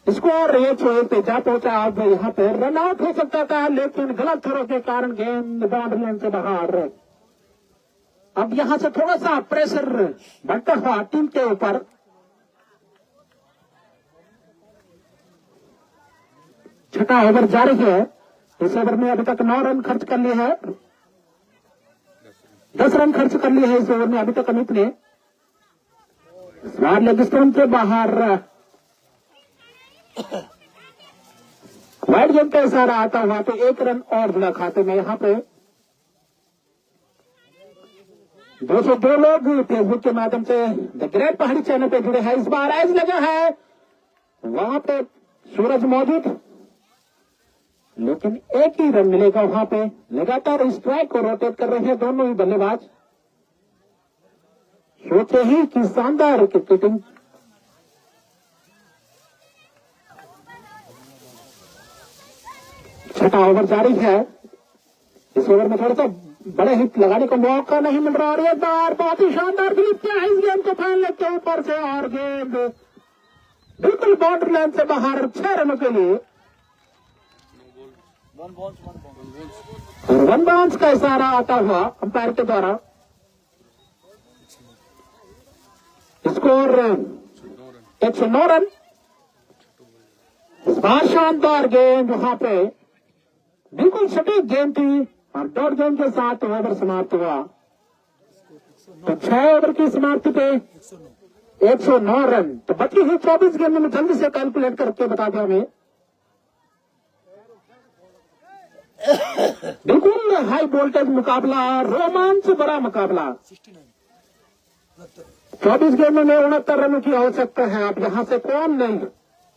स्कोर 101 पे जा पहुंचा। अब यहाँ पे रन आउट हो सकता था, लेकिन गलत थ्रो के कारण गेंद बाउंड्री लाइन से बाहर। अब यहाँ से थोड़ा सा प्रेशर बढ़ता हुआ टीम के ऊपर। छठा ओवर जारी है। इस ओवर में अभी तक 9 रन खर्च कर लिए हैं, 10 रन खर्च कर लिए हैं इस ओवर में अभी तक अमित ने। इस बार लेग स्टंप के बाहर वाइड गेंद का इशारा आता हुआ तो 1 रन और जुड़ा खाते में। यहाँ पे 202 लोग फेसबुक के माध्यम से द ग्रेट पहाड़ी चैनल पे जुड़े हैं। इस बार आइज लगा है, वहां पे सूरज मौजूद, लेकिन 1 ही रन मिलेगा वहां पे। लगातार स्ट्राइक को रोटेट कर रहे हैं दोनों ही बल्लेबाज। सोचे ही कि शानदार क्रिकेटिंग। छठा ओवर जारी है। इस ओवर में थोड़ा सा बड़े हिट लगाने का मौका नहीं मिल रहा और ये बार बहुत ही शानदार दिलीप क्या है इस गेंद को फाइनल के ऊपर से और गेंद बिल्कुल बाउंड्री लाइन से बाहर 6 रनों के लिए। और 1 बाउंस का इशारा आता हुआ अंपायर के द्वारा। Score 109 run. इस बार शानदार गेंद वहां पे बिल्कुल सटीक गेंद थी और डॉट गेंद के साथ ओवर समाप्त हुआ। तो 6 ओवर की समाप्ति पे 109 रन। तो बची हुई 24 गेंद में जल्दी से कैलकुलेट करके बता दें हमें। बिल्कुल हाई वोल्टेज मुकाबला, रोमांच भरा मुकाबला। 24 गेंदों में 69 रनों की आवश्यकता है। अब यहां से कौन नहीं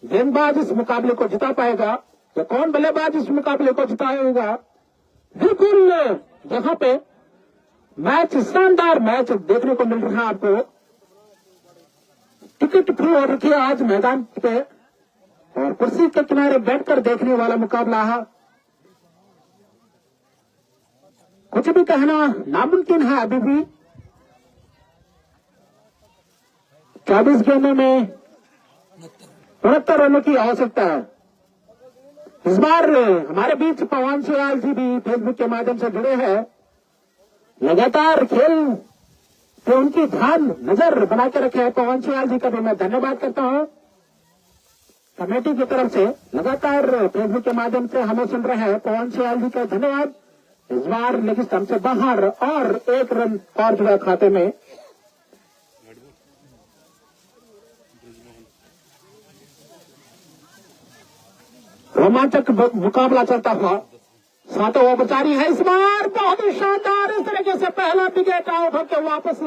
गेंदबाज इस मुकाबले को जिता पाएगा या कौन बल्लेबाज इस मुकाबले को जिताएगा। बिल्कुल यहाँ पे मैच, शानदार मैच देखने को मिल रहा है आपको। टिकट फ्री हो रखी है आज मैदान पे और कुर्सी के किनारे बैठकर देखने वाला मुकाबला है। कुछ भी कहना नामुमकिन है अभी भी। 24 गेंदों में 69 रनों की आवश्यकता है। इस बार हमारे बीच पवन सुयाल जी भी फेसबुक के माध्यम से जुड़े हैं। लगातार खेल पे उनकी ध्यान नजर बना के रखे है। पवन सुयाल जी का भी मैं धन्यवाद करता हूं। कमेटी की तरफ से लगातार फेसबुक के माध्यम से हमें सुन रहे हैं। पवन सुयाल जी का धन्यवाद। इस बार लेकिन स्टंप से बाहर और 1 रन और जुड़ा खाते में। रोमांचक मुकाबला चलता हुआ 7वां ओवर जारी है। इस बार बहुत ही शानदार इस तरीके से पहला विकेट आउट होकर वापस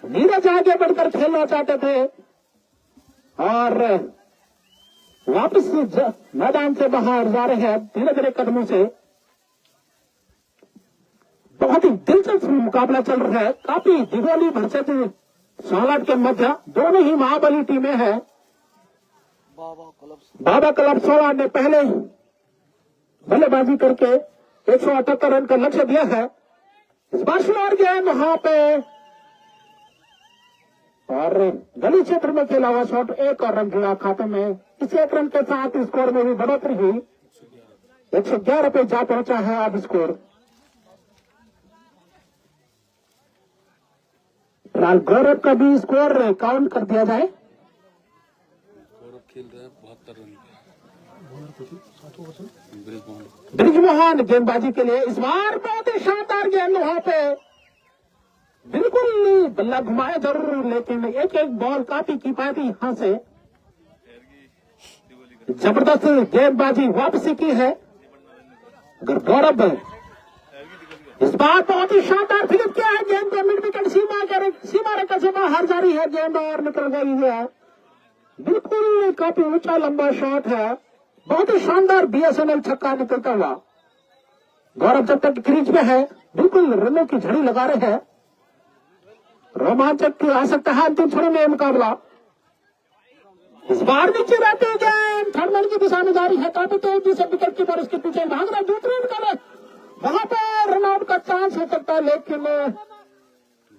नीरज आगे बढ़कर खेलना चाहते थे और वापस मैदान से बाहर जा रहे हैं धीरे धीरे कदमों से। बहुत ही दिलचस्प मुकाबला चल रहा है। काफी दिगोली भरचक सालाट के मध्य दोनों ही महाबली टीमें हैं। बाबा क्लब 16 ने पहले बल्लेबाजी करके 178 रन का लक्ष्य दिया है। इस बार स्लोअर गेंद वहां पे और गली क्षेत्र में खेला हुआ शॉट 1 और रन जुड़ा खाते में। इस 1 रन के साथ स्कोर में भी बढ़ोतरी हुई। 111 पे जा पहुंचा है अब स्कोर। फिलहाल गौरव का भी स्कोर काउंट कर दिया जाए। गौरव खेल रहे हैं 72 रन ब्रिजमोहन गेंदबाजी के लिए इस बार बहुत ही शानदार गेंद वहां पे बिल्कुल बल्ला घुमाया जरूर, लेकिन एक एक बॉल काफी किफायती यहां से जबरदस्त गेंदबाजी वापसी की है। अगर गौरव इस बार बहुत ही शानदार फिलिप किया है। गेंद को मिड विकेट सीमा रेखा से बाहर जारी है। गेंद और निकल गई है। बिल्कुल काफी ऊंचा लंबा शॉट है। बहुत ही शानदार बीएसएनएल छक्का निकलता हुआ। गौरव जब तक क्रीज में है बिल्कुल रनों की झड़ी लगा रहे हैं। रोमांचक आ सकता है अंतिम क्षण में मुकाबला। इस बार नीचे रहते गेंद थर्ड मैन की दिशा में जारी है। काफी तेजी से विकेट कीपर उसके पीछे भाग रहा। दूसरी विकेट वहां पर रनआउट का चांस हो सकता है, लेकिन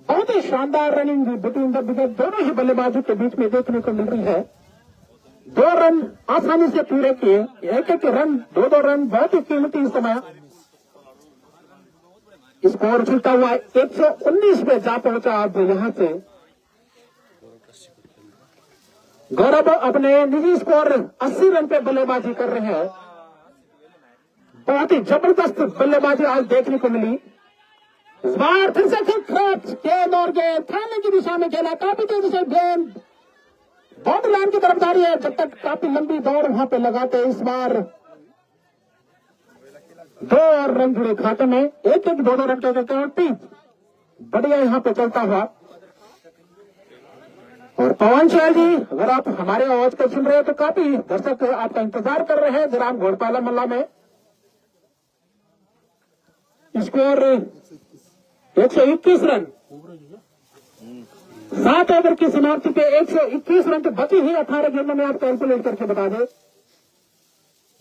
बहुत ही शानदार रनिंग बिटवीन द विकेट दोनों ही बल्लेबाजों के बीच में देखने को मिल रही है। 2 रन आसानी से पूरे किए। एक एक रन 2-2 रन बहुत ही कीमती इस समय। स्कोर चलता हुआ 119 पे जा पहुंचा। अब यहां से गौरव अपने निजी स्कोर 80 रन पे बल्लेबाजी कर रहे हैं। बहुत ही जबरदस्त बल्लेबाजी आज देखने को मिली। इस बार फिर से गेंद और गेंद थाने की दिशा में खेला। काफी तेजी से गेंद बाउंड्री लाइन की तरफ जा रही है। जब तक काफी लंबी दौड़ वहां पे लगाते इस बार 2 और रन जुड़े खाते में। एक 2-2 रन के बढ़िया यहां पे चलता हुआ। और पवन सुयाल जी अगर आप हमारे आवाज को सुन रहे हो तो काफी दर्शक आपका इंतजार कर रहे हैं ग्राम घोड़पाला मल्ला में। Score 121 run. 7 ओवर की समाप्ति पे 121 रन तो बची ही 18 गेंदों में आप कैलकुलेट करके बता दें।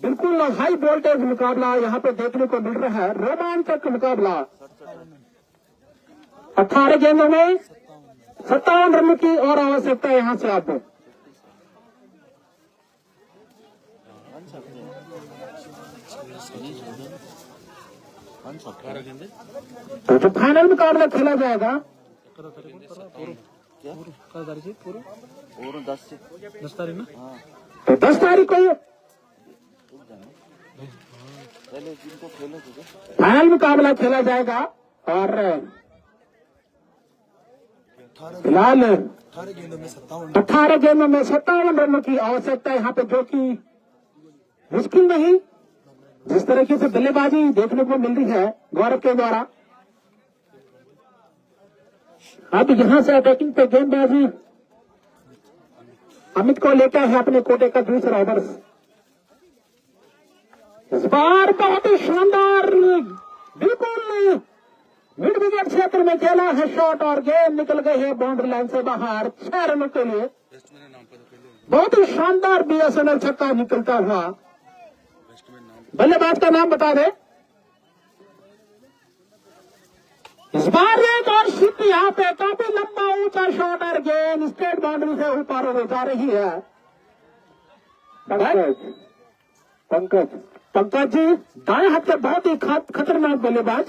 बिल्कुल हाई वोल्टेज मुकाबला यहां पे देखने को मिल रहा है। रोमांचक मुकाबला 18 गेंदों में 57 रन की और आवश्यकता है यहां से आपको। तो जो फाइनल मुकाबला खेला जाएगा और 10 तारीख ना तो 10 तारीख को फाइनल मुकाबला खेला जाएगा। और फिलहाल 18 गेंदों में 57 रनों की आवश्यकता है यहाँ पे, जो कि मुश्किल नहीं। जिस तरीके से बल्लेबाजी देखने को मिल रही है गौरव के द्वारा। अब यहां से अटैकिंग पे गेंदबाजी अमित को लेकर है अपने कोटे का दूसरा ओवर। इस बार बहुत ही शानदार बिल्कुल मिड विकेट क्षेत्र में खेला है शॉट और गेंद निकल गई है बाउंड्री लाइन से बाहर 6 रनों के लिए। बहुत ही शानदार बीएसएनएल छक्का निकलता हुआ। बल्लेबाज का नाम बता दे। इस बार एक और शिप यहाँ पे काफी लंबा ऊंचा शॉट और गेंद स्टेट बाउंड्री से ऊपर हो जा रही है। पंकज जी दाएं हाथ के बहुत ही खतरनाक बल्लेबाज,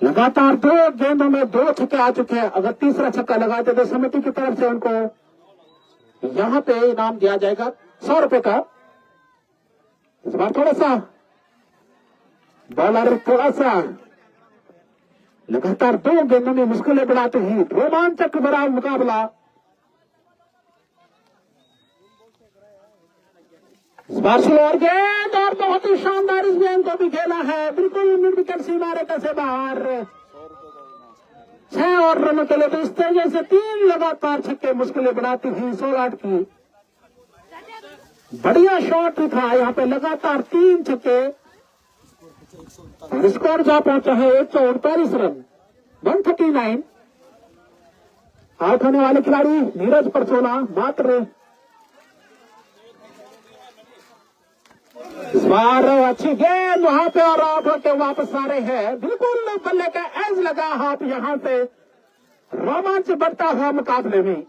लगातार 2 गेंदों में 2 छक्के आ चुके हैं। अगर तीसरा छक्का लगाते तो समिति की तरफ से उनको यहाँ पे इनाम दिया जाएगा 100 रुपए का। इस बार थोड़ा सा बॉलर लगातार 2 गेंदों में मुश्किलें बढ़ाते ही रोमांचक भरा मुकाबला। इस बार स्लोअर गेंद और बहुत ही शानदार इस गेंद को भी खेला है, बिल्कुल मिड-विकेट सीमा रेखा से बाहर। 6 और रनों के लिए तो इस तरह से 3 लगातार छक्के मुश्किलें बढ़ाती हुई 16 की बढ़िया शॉट था यहाँ पे, लगातार 3 छक्के और स्कोर जा पहुंचा है 148 रन 139। आउट होने वाले खिलाड़ी नीरज परसोला मात्र। इस बार अच्छी गेंद वहां पे और आउट होकर वापस आ रहे हैं, बिल्कुल बल्ले का एज लगा हाथ। यहां से रोमांच बढ़ता हुआ मुकाबले में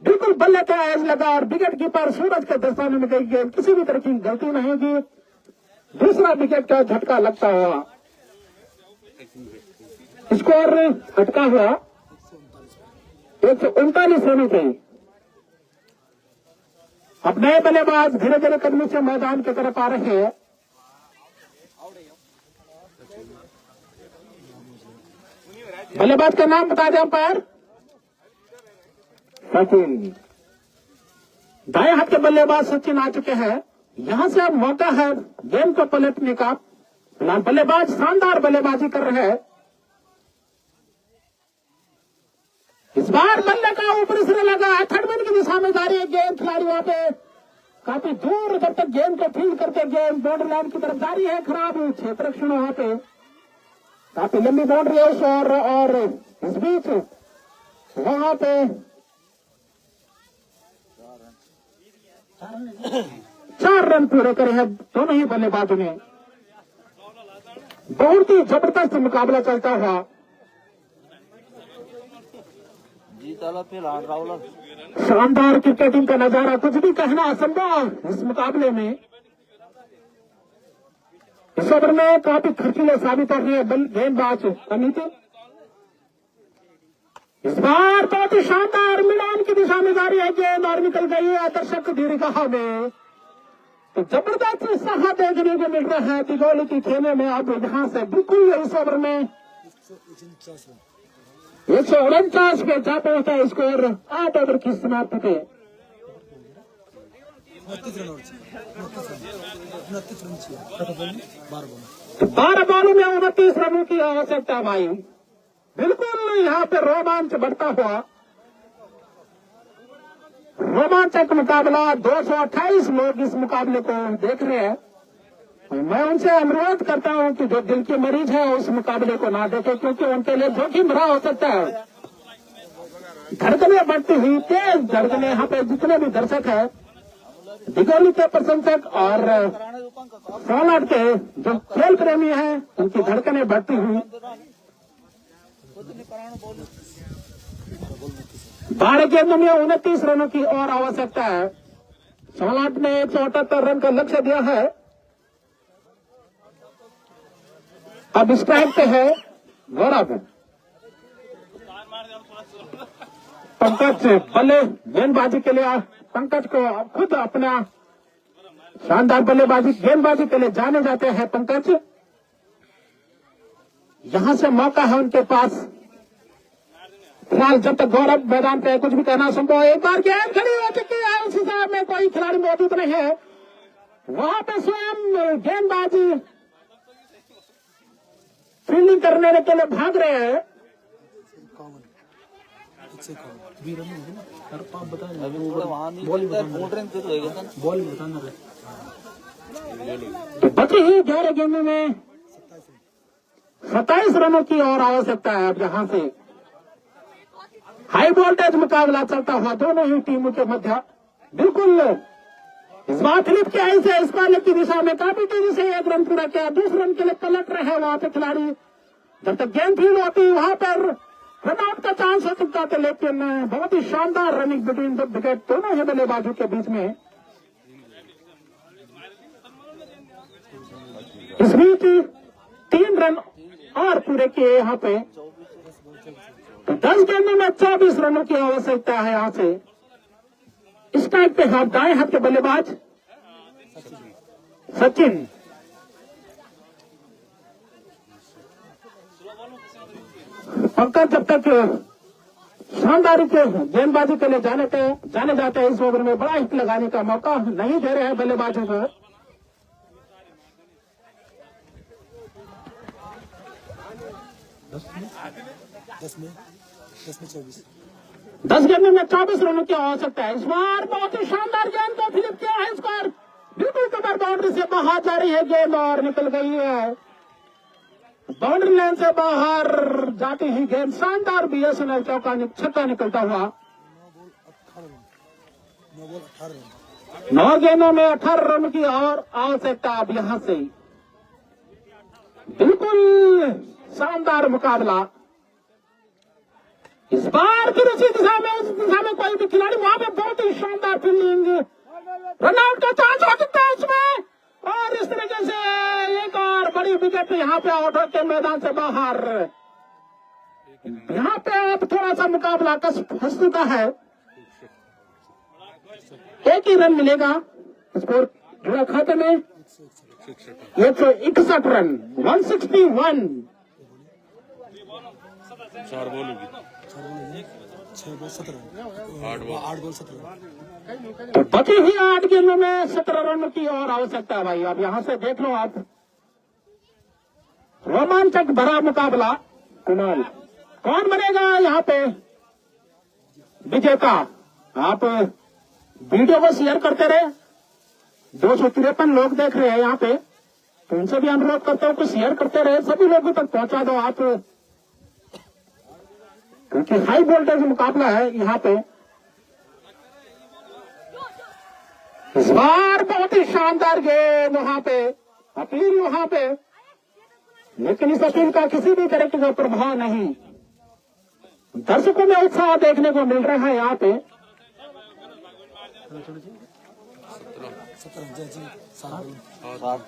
बिल्कुल बल्ले का एज लगा और विकेट कीपर सूरज के दस्ताने में गई गेंद, किसी भी तरह की गलती नहीं की, दूसरा विकेट का झटका लगता हुआ स्कोर अटका हुआ 139 रनों पे। अब नए बल्लेबाज धीरे धीरे कदमी से मैदान की तरफ आ रहे हैं। बल्लेबाज का नाम बता दें अंपायर। सचिन। दाएं हाथ के बल्लेबाज सचिन आ चुके हैं। यहां से अब मौका है गेंद को पलटने का। फिलहाल बल्लेबाज शानदार बल्लेबाजी कर रहे हैं। इस बार बल्ले का ऊपरी सिरे लगा, थर्डमैन की दिशा में जा रही है गेंद। खिलाड़ी वहां पे काफी दूर जब तक गेंद को फील्ड करके गेंद बॉर्डर लाइन की तरफ जा रही है। खराब क्षेत्ररक्षण वहां पे काफी लंबी बाउंड्री है और इस बीच वहां पे 4 रन पूरे करे हैं दोनों ही बल्लेबाजों ने। बहुत ही जबरदस्त मुकाबला चलता हुआ। शानदार क्रिकेटिंग का नजारा, कुछ भी कहना असंभव इस मुकाबले में। इस ओवर में काफी खर्चीले साबित हो रही है गेंदबाज समिति। इस बार बहुत ही शानदार मिलान की दिशा में जा रही है गेंद और निकल गई है दर्शक दीर्घा में। तो जबरदस्त साहा देखने को मिल रहा है दिगोली की खेमे में। अब यहां से बिल्कुल इस ओवर में 149 पे जा पहुंचा है स्कोर 8 ओवर की समाप्ति पे। 12 बॉलों में 29 रनों की आवश्यकता भाई। बिल्कुल यहाँ पे रोमांच बढ़ता हुआ, रोमांचक मुकाबला। 228 लोग इस मुकाबले को देख रहे हैं। मैं उनसे अनुरोध करता हूं कि जो दिल के मरीज है उस मुकाबले को ना देखें, क्योंकि उनके लिए जोखिम भरा हो सकता है। धड़कनें बढ़ती हुई, तेज धड़कनें। यहाँ पे जितने भी दर्शक है, दिगोली के प्रशंसक और सोलाट के जो खेल प्रेमी हैं, उनकी धड़कनें बढ़ती हुई। 12 गेंदों में 29 रनों की और आवश्यकता है। सोलाट ने 178 रन का लक्ष्य दिया है। अब स्ट्राइक पे है गौरव। पंकज बल्ले गेंदबाजी के लिए, पंकज को खुद अपना शानदार बल्लेबाजी गेंदबाजी के लिए जाने जाते हैं पंकज। यहां से मौका है उनके पास। फिलहाल जब तक गौरव मैदान पे कुछ भी कहना संभव है। एक बार गेंद खड़ी हो चुकी है, उस हिसाब में कोई खिलाड़ी मौजूद नहीं है। वहां पे स्वयं गेंदबाजी फील्डिंग करने के लिए भाग रहे हैं। तो बची ही 11 गेंदों में 27 रनों की और आवश्यकता है। अब यहां से हाई वोल्टेज मुकाबला चलता हुआ दोनों ही टीमों के मध्य। बिल्कुल इस बार फिलिप के आई से इस पाले की दिशा में काफी तेजी से 1 रन पूरा किया। 2 रन के लिए पलट रहे हैं वहां पे खिलाड़ी। जब तक गेंद फील्ड होती वहां पर रनआउट का चांस हो सकता था, लेकिन बहुत ही शानदार रनिंग बिटवीन द विकेट दोनों ही बल्लेबाजों के बीच में। इस बीच 3 रन और पूरे किए यहाँ पे, तो 10 गेंदों में 24 रनों की आवश्यकता है यहाँ से। इस टाइम पे हाथ दाएं हाथ के बल्लेबाज सचिन। पंकज जब तक शानदार के गेंदबाजी के लिए जाने जाते हैं, इस ओवर में बड़ा हिट लगाने का मौका नहीं दे रहे हैं बल्लेबाजों को। 10 गेंदों में 24 रनों की आवश्यकता है। इस बार बहुत ही शानदार गेंद को फिलिप किया है, स्कोर बिल्कुल कवर बाउंड्री से बाहर जा रही है गेंद और निकल गई है। बाउंड्री लाइन से बाहर जाती ही गेंद शानदार बीएसएनएल चौका छक्का निकलता हुआ। 9 गेंदों में 18 रन की और आवश्यकता अब यहां से। बिल्कुल शानदार मुकाबला। इस बार फिर उसी दिशा में, उस दिशा में कोई भी खिलाड़ी, वहां पे बहुत ही शानदार फील्डिंग, रनआउट का चांस हो सकता है इसमें, और इस तरीके से एक और बड़ी विकेट यहाँ पे आउट होकर मैदान से बाहर। यहाँ पे अब थोड़ा सा मुकाबला फंस चुका है। एक ही रन मिलेगा स्कोर जुड़ा खाते में, 161 रन, 161। 4 बॉल होगी, 6 बॉल 17 रन, 8 बॉल 17 रन। तो बची हुई 8 गेंदों में 17 रन की और आवश्यकता है भाई। अब यहां से देख लो आप, रोमांचक भरा मुकाबला। कुणाल कौन बनेगा यहाँ पे विजेता? आप वीडियो को शेयर करते रहे, 253 लोग देख रहे हैं यहाँ पे, तो उनसे भी अनुरोध करते हो कि शेयर करते रहे, सभी लोगों तक पहुंचा दो आप, क्योंकि हाई वोल्टेज मुकाबला है यहाँ पे। इस बार बहुत ही शानदार गेंद वहां पे, अपील वहां पे, लेकिन इस अपील का किसी भी तरीके का प्रभाव नहीं। दर्शकों में उत्साह देखने को मिल रहा है यहाँ पे।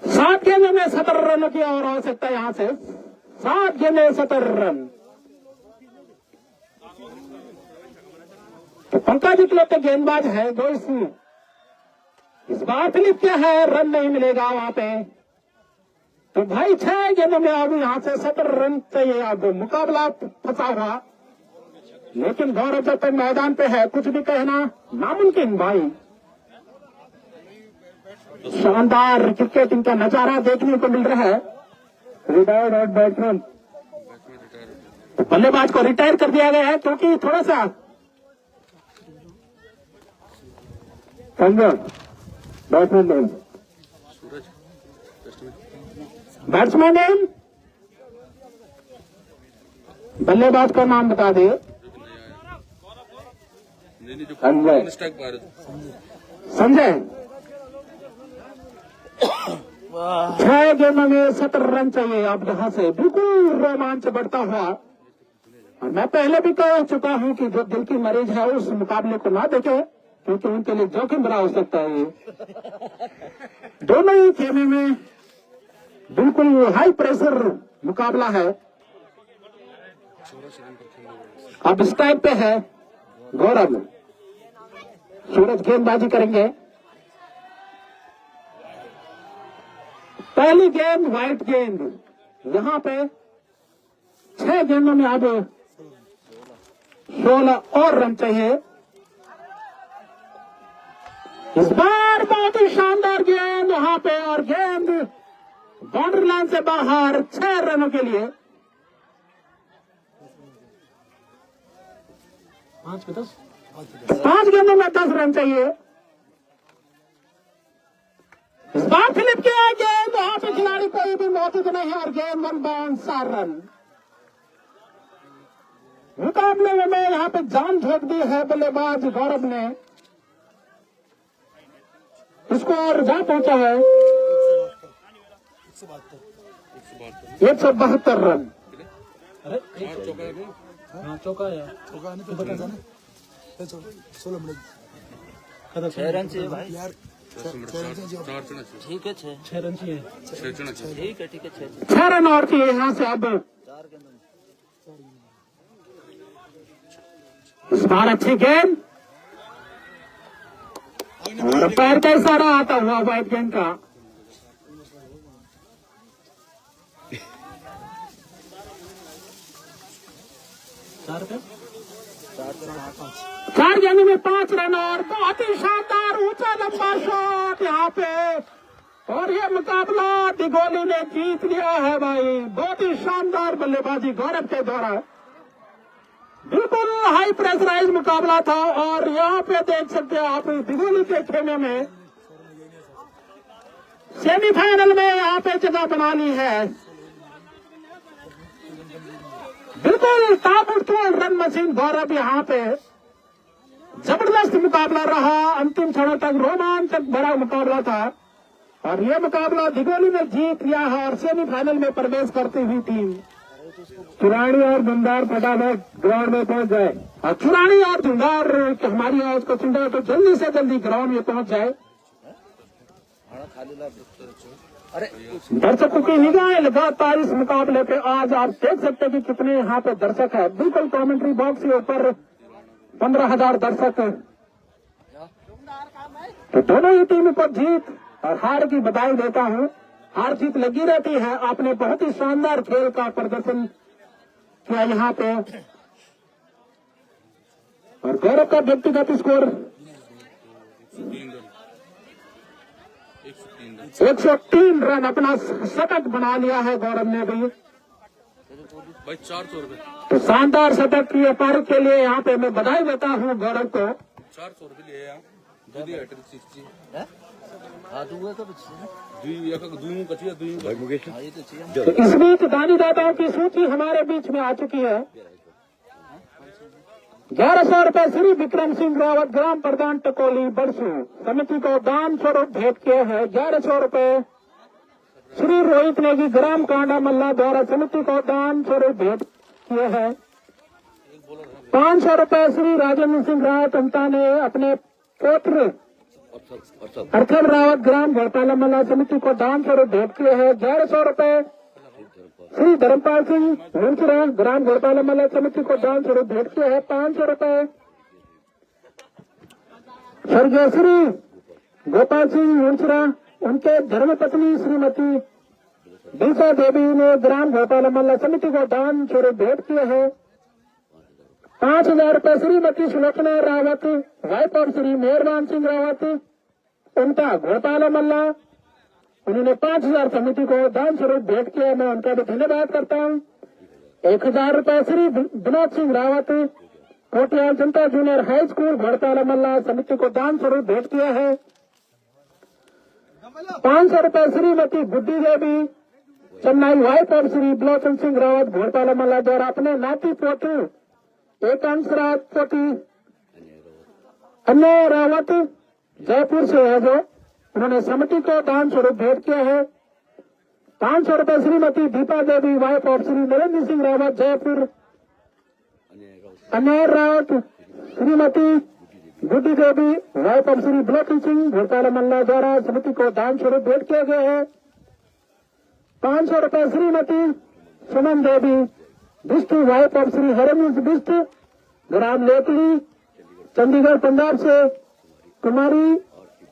7 गेंदों में 17 रन की और आवश्यकता है यहाँ से। 7 गेंदें 17 रन। तो पंकज इकलौते गेंदबाज है जो इस बार फिलिप क्या है, रन नहीं मिलेगा वहां पे। तो भाई 6 गेंदों में अब यहां से 17 रन चाहिए। अब मुकाबला फंसा हुआ, लेकिन गौरव जब तक मैदान पे है कुछ भी कहना नामुमकिन भाई। शानदार क्रिकेटिंग का नजारा देखने को मिल रहा है। रिटायर्ड आउट बैट्समैन, बल्लेबाज को रिटायर कर दिया गया है क्योंकि थोड़ा सा बैट्समैन नेम, बैट्समैन नेम, बल्लेबाज का नाम बता दे। संजय। 6 गेंदों में 17 रन चाहिए अब यहां से। बिल्कुल रोमांच बढ़ता हुआ, और मैं पहले भी कह चुका हूं कि जो दिल की मरीज है उस मुकाबले को ना देखे, क्योंकि उनके लिए जोखिम बड़ा हो सकता है ये। दोनों ही खेमे में बिल्कुल हाई प्रेशर मुकाबला है। अब इस टाइम पे है गौरव, सूरज गेंदबाजी करेंगे। पहली गेंद व्हाइट गेंद, यहां पे 6 गेंदों में अब 16 और रन चाहिए। इस बार बहुत ही शानदार गेंद वहां पे, और गेंद बाउंड्री लाइन से बाहर 6 रनों के लिए। 5 गेंदों में 10 रन चाहिए। इस बार फिलिप की गेंद, वहां पे खिलाड़ी कोई भी मौजूद नहीं है, और गेंद 1 बाउंड 4 रन। मुकाबले में यहाँ पे जान झोंक दी है बल्लेबाज गौरव ने। स्कोर जहां पहुंचा है 172 रन। हाँ चौका है यार। होगा नहीं तो बता देना 16 मिनट 6 रन चाहिए भाई यार 6 रन चाहिए ठीक है 6 रन चाहिए। ठीक है 6 6 रन और चाहिए यहाँ से। अब इस बार अच्छी गेंद और पैर का इशारा आता हुआ वाइट गेंद का। चार गेंदों में 5 रन और बहुत ही शानदार ऊंचा लंबा शॉट यहाँ पे। और ये मुकाबला दिगोली ने जीत लिया है भाई। बहुत ही शानदार बल्लेबाजी गौरव के द्वारा। बिल्कुल हाई प्रेशराइज मुकाबला था। और यहाँ पे देख सकते हैं आप दिगोली के खेमे में सेमीफाइनल में यहाँ पे जगह बना ली है। बिल्कुल ताबड़तोड़ रन मशीन गौरव यहाँ पे। जबरदस्त मुकाबला रहा। अंतिम क्षणों तक रोमांचक बड़ा मुकाबला था। और यह मुकाबला दिगोली ने जीत लिया है और सेमीफाइनल में प्रवेश करती हुई टीम चुरानी और धुंधार फटाफट ग्राउंड में पहुंच जाए। और चुरानी और धुंधार हमारी आवाज को सुन रहे तो जल्दी से जल्दी ग्राउंड में पहुंच जाए। दर्शकों की निगाहें लगातार इस मुकाबले पे। आज आप देख सकते हैं कि कितने यहाँ पे दर्शक है। बिल्कुल कमेंट्री बॉक्स के ऊपर 15,000 दर्शक। तो दोनों ही टीम को जीत और हार की बधाई देता हूँ। हार जीत लगी रहती है। आपने बहुत ही शानदार खेल का प्रदर्शन किया यहाँ पे। और गौरव का व्यक्तिगत स्कोर 103 रन अपना शतक बना लिया है गौरव ने भी भाई। 400 रुपए तो शानदार शतक की अपार के लिए यहाँ पे मैं बधाई देता हूँ गौरव को। 400 रुपए लिए यार। दूधी हैट्रिक 60 हां दूंगा तो तो इस बीच दानीदाताओं की सूची हमारे बीच में आ चुकी है। 1100 रुपए श्री विक्रम सिंह रावत ग्राम प्रधान टकोली बरसू समिति को दान स्वरूप भेंट किए हैं। 1100 रुपए श्री रोहित नेगी ग्राम कांडा मल्ला द्वारा समिति को दान स्वरूप भेंट किए हैं। 500 रुपए श्री राजेंद्र सिंह रावत अंता ने अपने पुत्र अर्थव रावत ग्राम घोटाला मल्ला समिति को दान स्वरूप भेंट किए हैं। 1100 रुपए श्री धर्मपाल सिंह मुंसरा ग्राम घोटाला मल्ला समिति को दान स्वरूप भेंट किए हैं। 500 रुपए स्वर्गीय श्री गोपाल सिंह मुंसरा उनके धर्मपत्नी श्रीमती दिलसा देवी ने ग्राम घोटाला मल्ला समिति को दान स्वरूप भेंट किए हैं। 5,000 रुपए श्रीमती सुलोचना रावत वाइफ ऑफ श्री मेहरबान सिंह रावत उनका घोटाला मल्ला उन्होंने 5,000 समिति को दान स्वरूप भेंट किया। मैं उनका भी धन्यवाद करता हूँ। 1,000 रुपए श्री विनोद सिंह रावत कोटियाल जनता जूनियर हाई स्कूल घोटाला मल्ला समिति को दान स्वरूप भेंट किया है। 500 रुपए श्रीमती गुड्डी देवी चेन्नई वाइफ ऑफ श्री ब्लॉसम सिंह रावत घोटाला मल्ला द्वारा अपने नाती पोतू एकांश रावत पोती अन्य रावत जयपुर से है जो उन्होंने समिति को दान स्वरूप भेंट किया है। 500 रुपए श्रीमती दीपा देवी वाइफ ऑफ श्री नरेंद्र सिंह रावत जयपुर अन्य रावत श्रीमती गुड्डी देवी वाइफ ऑफ श्री ब्लॉक सिंह घोटाला मल्ला द्वारा समिति को दान स्वरूप भेंट किए गए हैं। 500 रुपए श्रीमती सुमन देवी बिष्ट वाइफ ऑफ श्री हरमंस बिष्ट ग्राम लेकली चंडीगढ़ पंजाब से कुमारी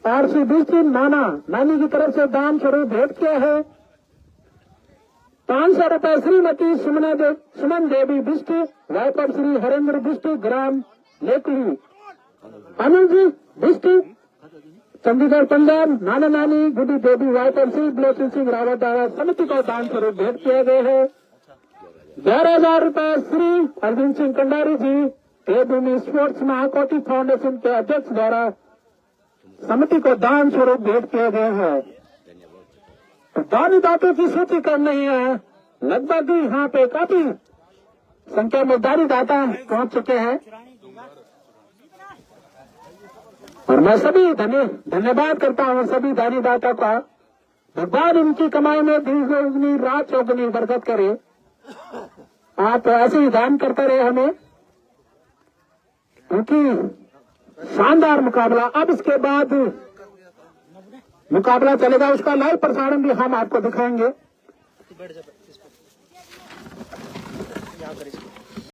आरसी बिष्ट नानी की तरफ से दान स्वरूप भेंट किया है। 500 रुपए श्रीमती सुमन देवी बिष्ट वाइफ ऑफ श्री हरेंद्र बिष्ट ग्राम लेकली अनुज बिष्ट चंडीगढ़ पंजाब नानी गुड्डी देवी वाइफ ऑफ श्री ब्लॉसम सिंह रावत द्वारा समिति को दान स्वरूप भेंट किए गए हैं। 11,000 रुपए श्री अरविंद सिंह कंडारी जी देवभूमि स्पोर्ट्स महाकोटि फाउंडेशन के अध्यक्ष द्वारा समिति को दान स्वरूप भेंट किए गए हैं। तो दानीदातों की सूची कम नहीं है। लगभग यहाँ पे काफी संख्या में दानीदाता पहुंच चुके हैं और मैं सभी धन्यवाद करता हूँ सभी दानीदाता का। भगवान इनकी कमाई में दिन चौगुनी रात चौगुनी बरकत करे आप ऐसे ही दान करते रहे हमें, क्योंकि शानदार मुकाबला। अब इसके बाद मुकाबला चलेगा, उसका लाइव प्रसारण भी हम आपको दिखाएंगे। बैठ जा यहाँ पर